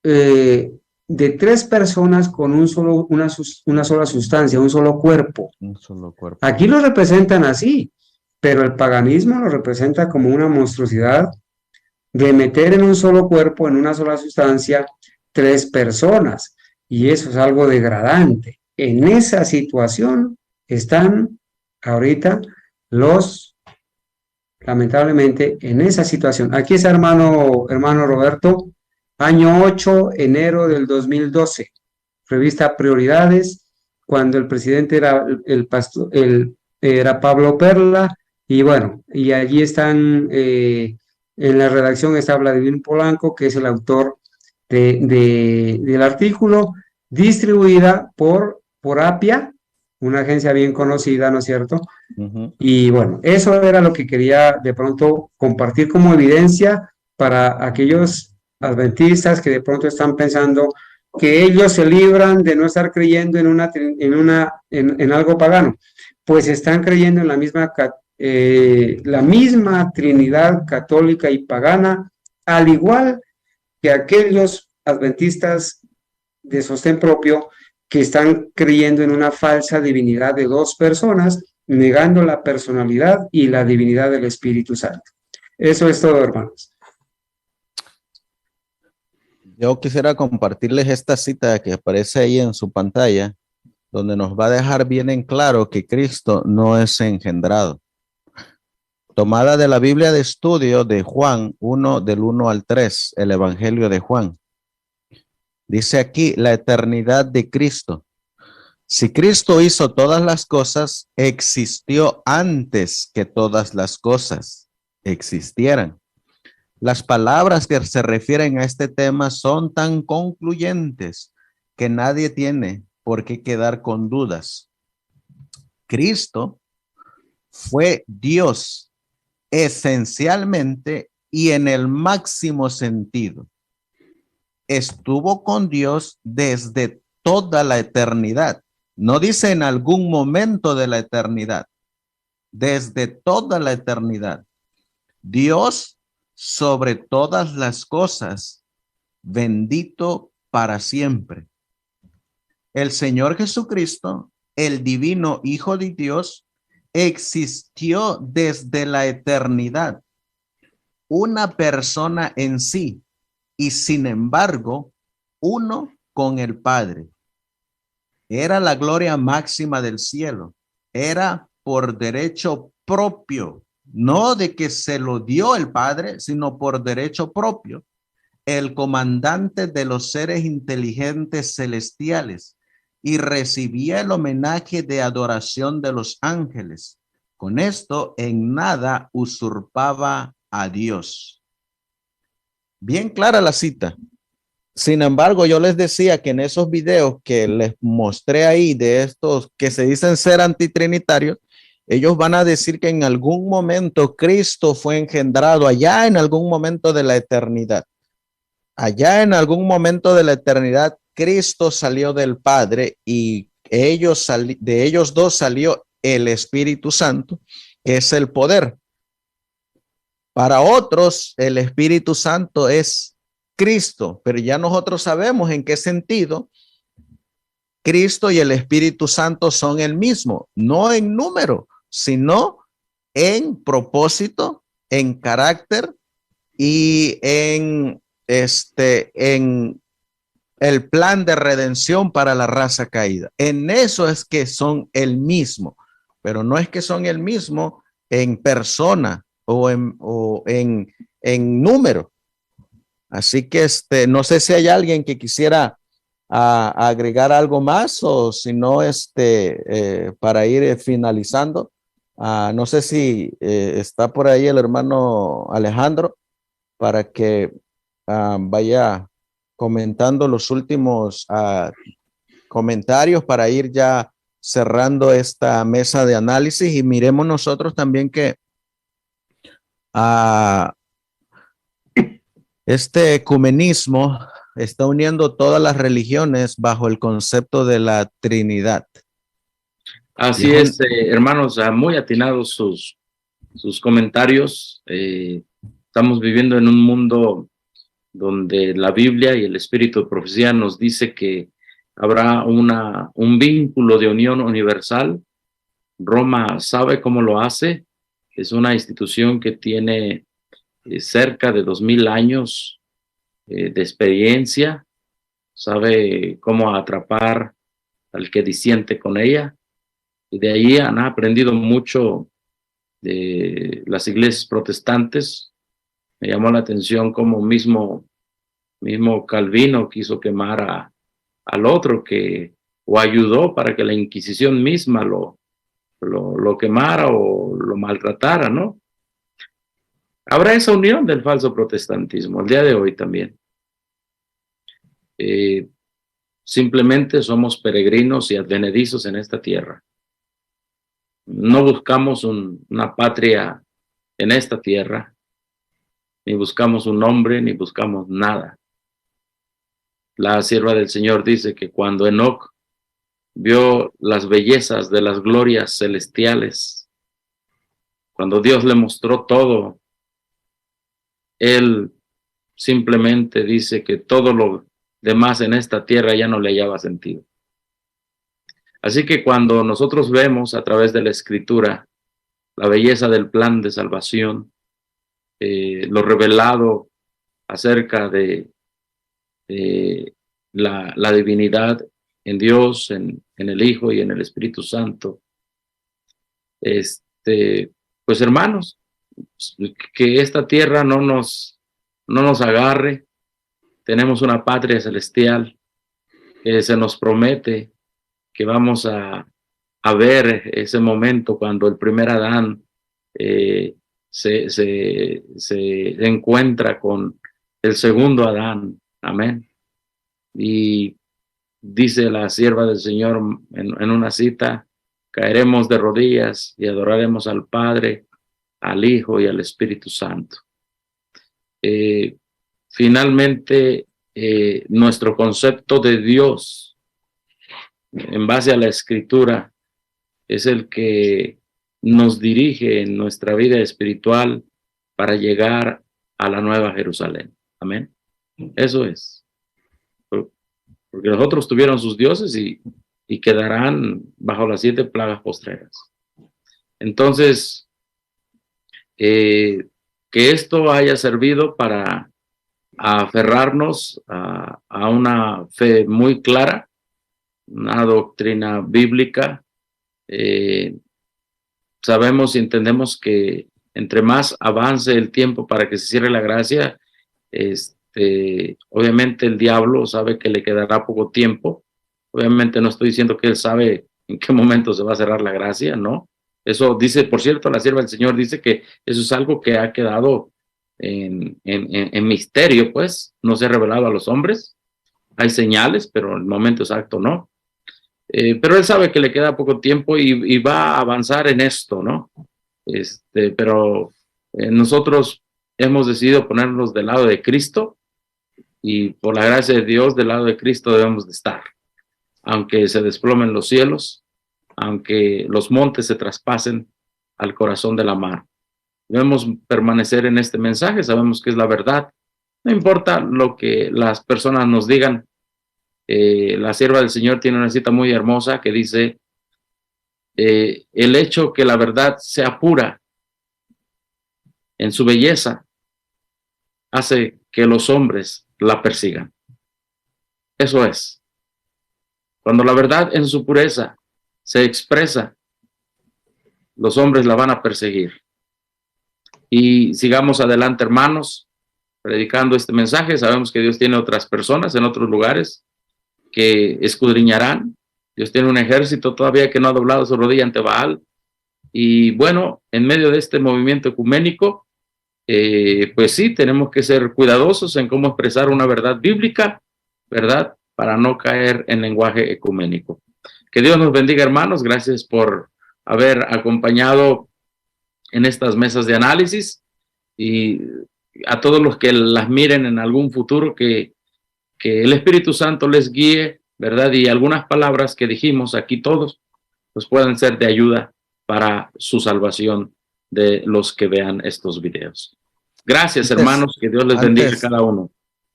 de 3 personas con una sola sustancia, un solo cuerpo. Un solo cuerpo. Aquí lo representan así, pero el paganismo lo representa como una monstruosidad de meter en un solo cuerpo, en una sola sustancia, 3 personas, y eso es algo degradante. En esa situación están ahorita lamentablemente, en esa situación. Aquí está hermano Roberto, año 8, enero del 2012, revista Prioridades, cuando el presidente era Pablo Perla. Y bueno, y allí están, en la redacción está Vladimir Polanco, que es el autor del artículo, distribuida por Appia, una agencia bien conocida, ¿no es cierto? Y bueno, eso era lo que quería de pronto compartir como evidencia para aquellos adventistas que de pronto están pensando que ellos se libran de no estar creyendo en algo pagano, pues están creyendo en la misma Trinidad católica y pagana, al igual que aquellos adventistas de sostén propio que están creyendo en una falsa divinidad de dos personas, negando la personalidad y la divinidad del Espíritu Santo. Eso es todo, hermanos. Yo quisiera compartirles esta cita que aparece ahí en su pantalla, donde nos va a dejar bien en claro que Cristo no es engendrado. Tomada de la Biblia de estudio de Juan 1, del 1 al 3, el Evangelio de Juan. Dice aquí la eternidad de Cristo. Si Cristo hizo todas las cosas, existió antes que todas las cosas existieran. Las palabras que se refieren a este tema son tan concluyentes que nadie tiene por qué quedar con dudas. Cristo fue Dios esencialmente y en el máximo sentido. Estuvo con Dios desde toda la eternidad. No dice en algún momento de la eternidad, desde toda la eternidad. Dios sobre todas las cosas, bendito para siempre. El Señor Jesucristo, el divino Hijo de Dios, existió desde la eternidad, una persona en sí, y sin embargo, uno con el Padre. Era la gloria máxima del cielo, era por derecho propio, no de que se lo dio el Padre, sino por derecho propio, el comandante de los seres inteligentes celestiales, y recibía el homenaje de adoración de los ángeles. Con esto en nada usurpaba a Dios. Bien clara la cita. Sin embargo, yo les decía que en esos videos que les mostré ahí de estos que se dicen ser antitrinitarios, ellos van a decir que en algún momento Cristo fue engendrado allá en algún momento de la eternidad. Allá en algún momento de la eternidad, Cristo salió del Padre y de ellos dos salió el Espíritu Santo, que es el poder. Para otros, el Espíritu Santo es Cristo, pero ya nosotros sabemos en qué sentido Cristo y el Espíritu Santo son el mismo, no en número, sino en propósito, en carácter y en el plan de redención para la raza caída. En eso es que son el mismo, pero no es que son el mismo en persona o en número. Así que no sé si hay alguien que quisiera agregar algo más o si no, para ir finalizando. No sé si está por ahí el hermano Alejandro para que vaya comentando los últimos comentarios para ir ya cerrando esta mesa de análisis y miremos nosotros también que este ecumenismo está uniendo todas las religiones bajo el concepto de la Trinidad. Así es, hermanos, muy atinados sus comentarios. Estamos viviendo en un mundo donde la Biblia y el espíritu de profecía nos dice que habrá un vínculo de unión universal. Roma sabe cómo lo hace. Es una institución que tiene cerca de 2000 años de experiencia, sabe cómo atrapar al que disiente con ella, y de ahí han aprendido mucho de las iglesias protestantes. Me llamó la atención cómo mismo Calvino quiso quemar al otro o ayudó para que la Inquisición misma lo quemara o lo maltratara, ¿no? Habrá esa unión del falso protestantismo, el día de hoy también. Simplemente somos peregrinos y advenedizos en esta tierra. No buscamos una patria en esta tierra, ni buscamos un nombre, ni buscamos nada. La sierva del Señor dice que cuando Enoc vio las bellezas de las glorias celestiales, cuando Dios le mostró todo, él simplemente dice que todo lo demás en esta tierra ya no le hallaba sentido. Así que cuando nosotros vemos a través de la Escritura la belleza del plan de salvación, lo revelado acerca de la divinidad en Dios, en el Hijo y en el Espíritu Santo, pues hermanos, que esta tierra no nos agarre. Tenemos una patria celestial que se nos promete que vamos a ver ese momento cuando el primer Adán se encuentra con el segundo Adán. Amén. Y dice la sierva del Señor en una cita: caeremos de rodillas y adoraremos al Padre, al Hijo y al Espíritu Santo. Finalmente, nuestro concepto de Dios en base a la Escritura es el que nos dirige en nuestra vida espiritual para llegar a la Nueva Jerusalén. Amén. Eso es. Porque los otros tuvieron sus dioses y quedarán bajo las 7 plagas postreras. Entonces, que esto haya servido para aferrarnos a una fe muy clara, una doctrina bíblica. Sabemos y entendemos que entre más avance el tiempo para que se cierre la gracia, obviamente el diablo sabe que le quedará poco tiempo. Obviamente no estoy diciendo que él sabe en qué momento se va a cerrar la gracia, ¿no? Eso dice, por cierto, la sierva del Señor dice que eso es algo que ha quedado en misterio, pues, no se ha revelado a los hombres. Hay señales, pero el momento exacto no. Pero él sabe que le queda poco tiempo y va a avanzar en esto, ¿no? Pero nosotros hemos decidido ponernos del lado de Cristo y por la gracia de Dios del lado de Cristo debemos de estar. Aunque se desplomen los cielos, aunque los montes se traspasen al corazón de la mar. Debemos permanecer en este mensaje, sabemos que es la verdad. No importa lo que las personas nos digan. La sierva del Señor tiene una cita muy hermosa que dice, el hecho que la verdad sea pura en su belleza hace que los hombres la persigan. Eso es. Cuando la verdad en su pureza se expresa, los hombres la van a perseguir. Y sigamos adelante, hermanos, predicando este mensaje. Sabemos que Dios tiene otras personas en otros lugares que escudriñarán. Dios tiene un ejército todavía que no ha doblado su rodilla ante Baal. Y bueno, en medio de este movimiento ecuménico, pues sí, tenemos que ser cuidadosos en cómo expresar una verdad bíblica, ¿verdad? Para no caer en lenguaje ecuménico. Que Dios nos bendiga, hermanos. Gracias por haber acompañado en estas mesas de análisis, y a todos los que las miren en algún futuro, que el Espíritu Santo les guíe, ¿verdad? Y algunas palabras que dijimos aquí todos, pues puedan ser de ayuda para su salvación de los que vean estos videos. Gracias, hermanos, que Dios les bendiga a cada uno.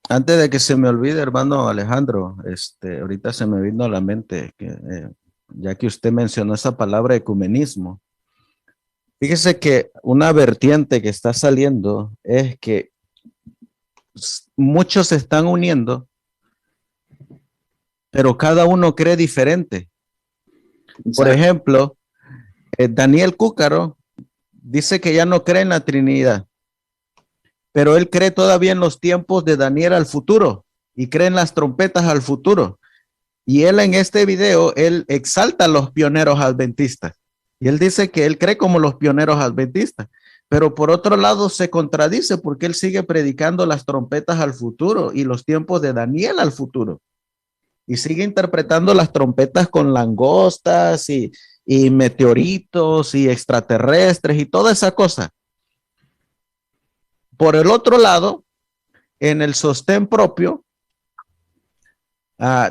Antes de que se me olvide, hermano Alejandro, ahorita se me vino a la mente que ya que usted mencionó esa palabra ecumenismo, fíjese que una vertiente que está saliendo es que muchos se están uniendo, pero cada uno cree diferente. Por ejemplo, Daniel Cúcaro dice que ya no cree en la Trinidad, pero él cree todavía en los tiempos de Daniel al futuro y cree en las trompetas al futuro. Y él en este video, él exalta a los pioneros adventistas. Y él dice que él cree como los pioneros adventistas. Pero por otro lado se contradice porque él sigue predicando las trompetas al futuro y los tiempos de Daniel al futuro. Y sigue interpretando las trompetas con langostas y meteoritos y extraterrestres y toda esa cosa. Por el otro lado, en el sostén propio,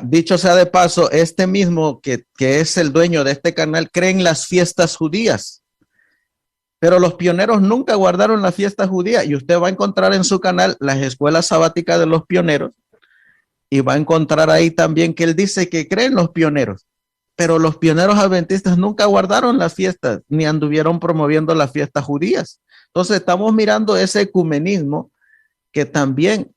Dicho sea de paso, este mismo que es el dueño de este canal cree en las fiestas judías, pero los pioneros nunca guardaron la fiesta judía, y usted va a encontrar en su canal las escuelas sabáticas de los pioneros, y va a encontrar ahí también que él dice que cree en los pioneros, pero los pioneros adventistas nunca guardaron las fiestas ni anduvieron promoviendo las fiestas judías. Entonces estamos mirando ese ecumenismo que también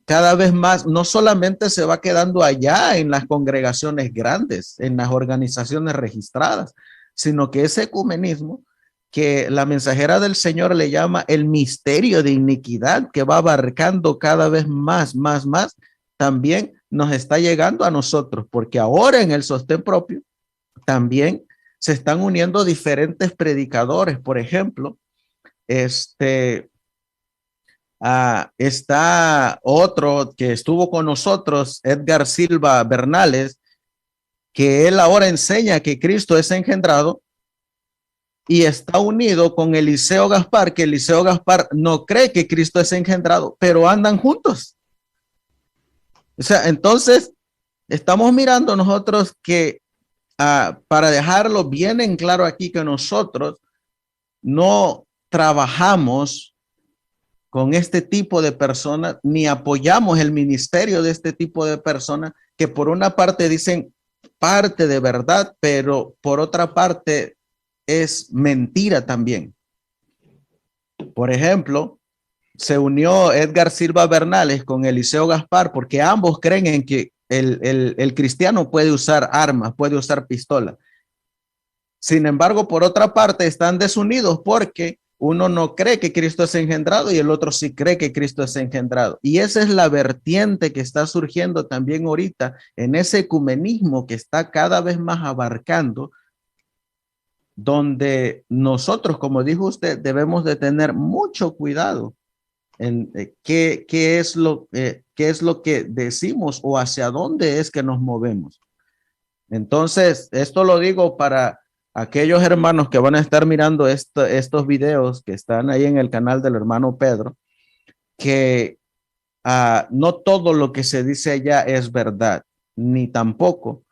cada vez más no solamente se va quedando allá en las congregaciones grandes, en las organizaciones registradas, sino que ese ecumenismo que la mensajera del Señor le llama el misterio de iniquidad, que va abarcando cada vez más, también nos está llegando a nosotros, porque ahora en el sostén propio también se están uniendo diferentes predicadores. Por ejemplo, está otro que estuvo con nosotros, Edgar Silva Bernales, que él ahora enseña que Cristo es engendrado, y está unido con Eliseo Gaspar, que Eliseo Gaspar no cree que Cristo es engendrado, pero andan juntos. O sea, entonces estamos mirando nosotros que para dejarlo bien en claro aquí, que nosotros no trabajamos con este tipo de personas, ni apoyamos el ministerio de este tipo de personas, que por una parte dicen parte de verdad, pero por otra parte es mentira también. Por ejemplo, se unió Edgar Silva Bernales con Eliseo Gaspar porque ambos creen en que el cristiano puede usar armas, puede usar pistola. Sin embargo, por otra parte, están desunidos porque uno no cree que Cristo es engendrado y el otro sí cree que Cristo es engendrado. Y esa es la vertiente que está surgiendo también ahorita en ese ecumenismo que está cada vez más abarcando, donde nosotros, como dijo usted, debemos de tener mucho cuidado en qué es lo que decimos o hacia dónde es que nos movemos. Entonces, esto lo digo para aquellos hermanos que van a estar mirando estos videos que están ahí en el canal del hermano Pedro, que no todo lo que se dice allá es verdad, ni tampoco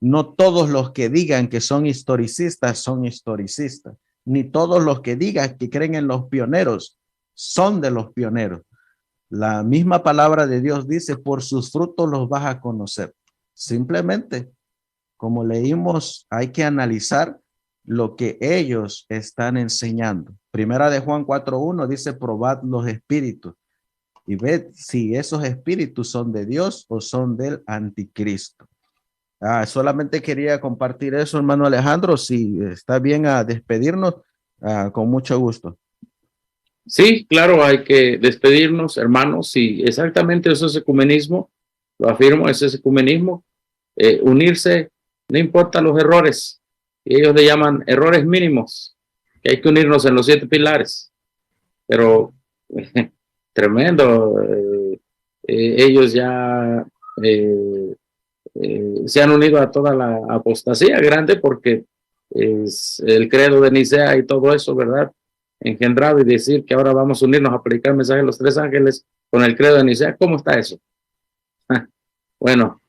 no todos los que digan que son historicistas, ni todos los que digan que creen en los pioneros son de los pioneros. La misma palabra de Dios dice, por sus frutos los vas a conocer. Simplemente, como leímos, hay que analizar lo que ellos están enseñando. Primera de Juan 4:1 dice, probad los espíritus y ved si esos espíritus son de Dios o son del anticristo. Solamente quería compartir eso, hermano Alejandro. Si está bien a despedirnos, con mucho gusto. Sí, claro, hay que despedirnos, hermanos, y exactamente eso es ecumenismo, lo afirmo, ese es ecumenismo, unirse, no importa los errores, ellos le llaman errores mínimos, que hay que unirnos en los 7 pilares, pero tremendo, ellos ya se han unido a toda la apostasía grande porque es el credo de Nicea y todo eso, ¿verdad? Engendrado, y decir que ahora vamos a unirnos a predicar el mensaje de los 3 ángeles con el credo de Nicea. ¿Cómo está eso? Bueno,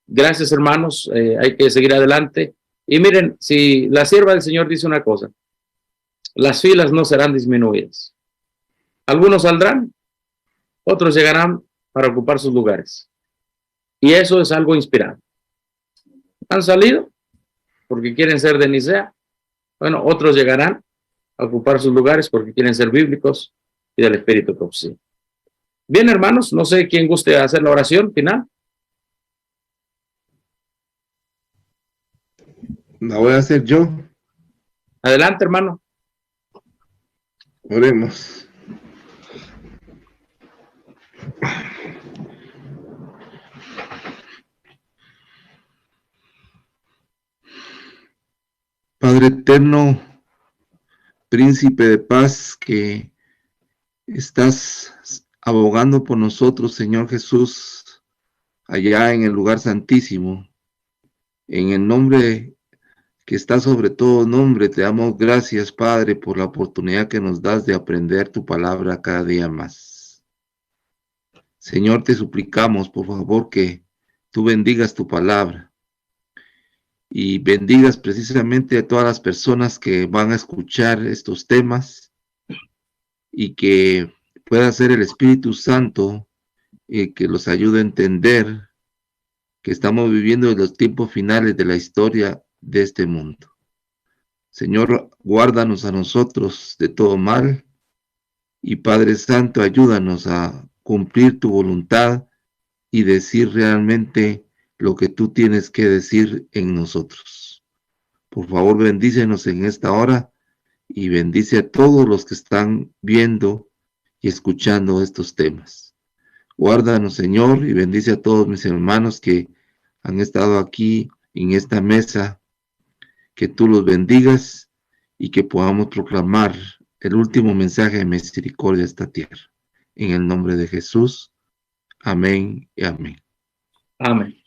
gracias, hermanos, hay que seguir adelante. Y miren, si la sierva del Señor dice una cosa, las filas no serán disminuidas. Algunos saldrán, otros llegarán para ocupar sus lugares. Y eso es algo inspirado. Han salido porque quieren ser de Nicea. Bueno, otros llegarán a ocupar sus lugares porque quieren ser bíblicos y del Espíritu Profecía. Bien, hermanos, no sé quién guste hacer la oración final. La voy a hacer yo. Adelante, hermano. Oremos. Padre eterno, príncipe de paz, que estás abogando por nosotros, Señor Jesús, allá en el lugar santísimo, en el nombre que está sobre todo nombre, te damos gracias, Padre, por la oportunidad que nos das de aprender tu palabra cada día más. Señor, te suplicamos, por favor, que tú bendigas tu palabra y bendigas precisamente a todas las personas que van a escuchar estos temas y que pueda ser el Espíritu Santo que los ayude a entender que estamos viviendo en los tiempos finales de la historia de este mundo. Señor, guárdanos a nosotros de todo mal y Padre Santo, ayúdanos a cumplir tu voluntad y decir realmente lo que tú tienes que decir en nosotros. Por favor, bendícenos en esta hora y bendice a todos los que están viendo y escuchando estos temas. Guárdanos, Señor, y bendice a todos mis hermanos que han estado aquí en esta mesa, que tú los bendigas y que podamos proclamar el último mensaje de misericordia a esta tierra. En el nombre de Jesús. Amén y amén. Amén.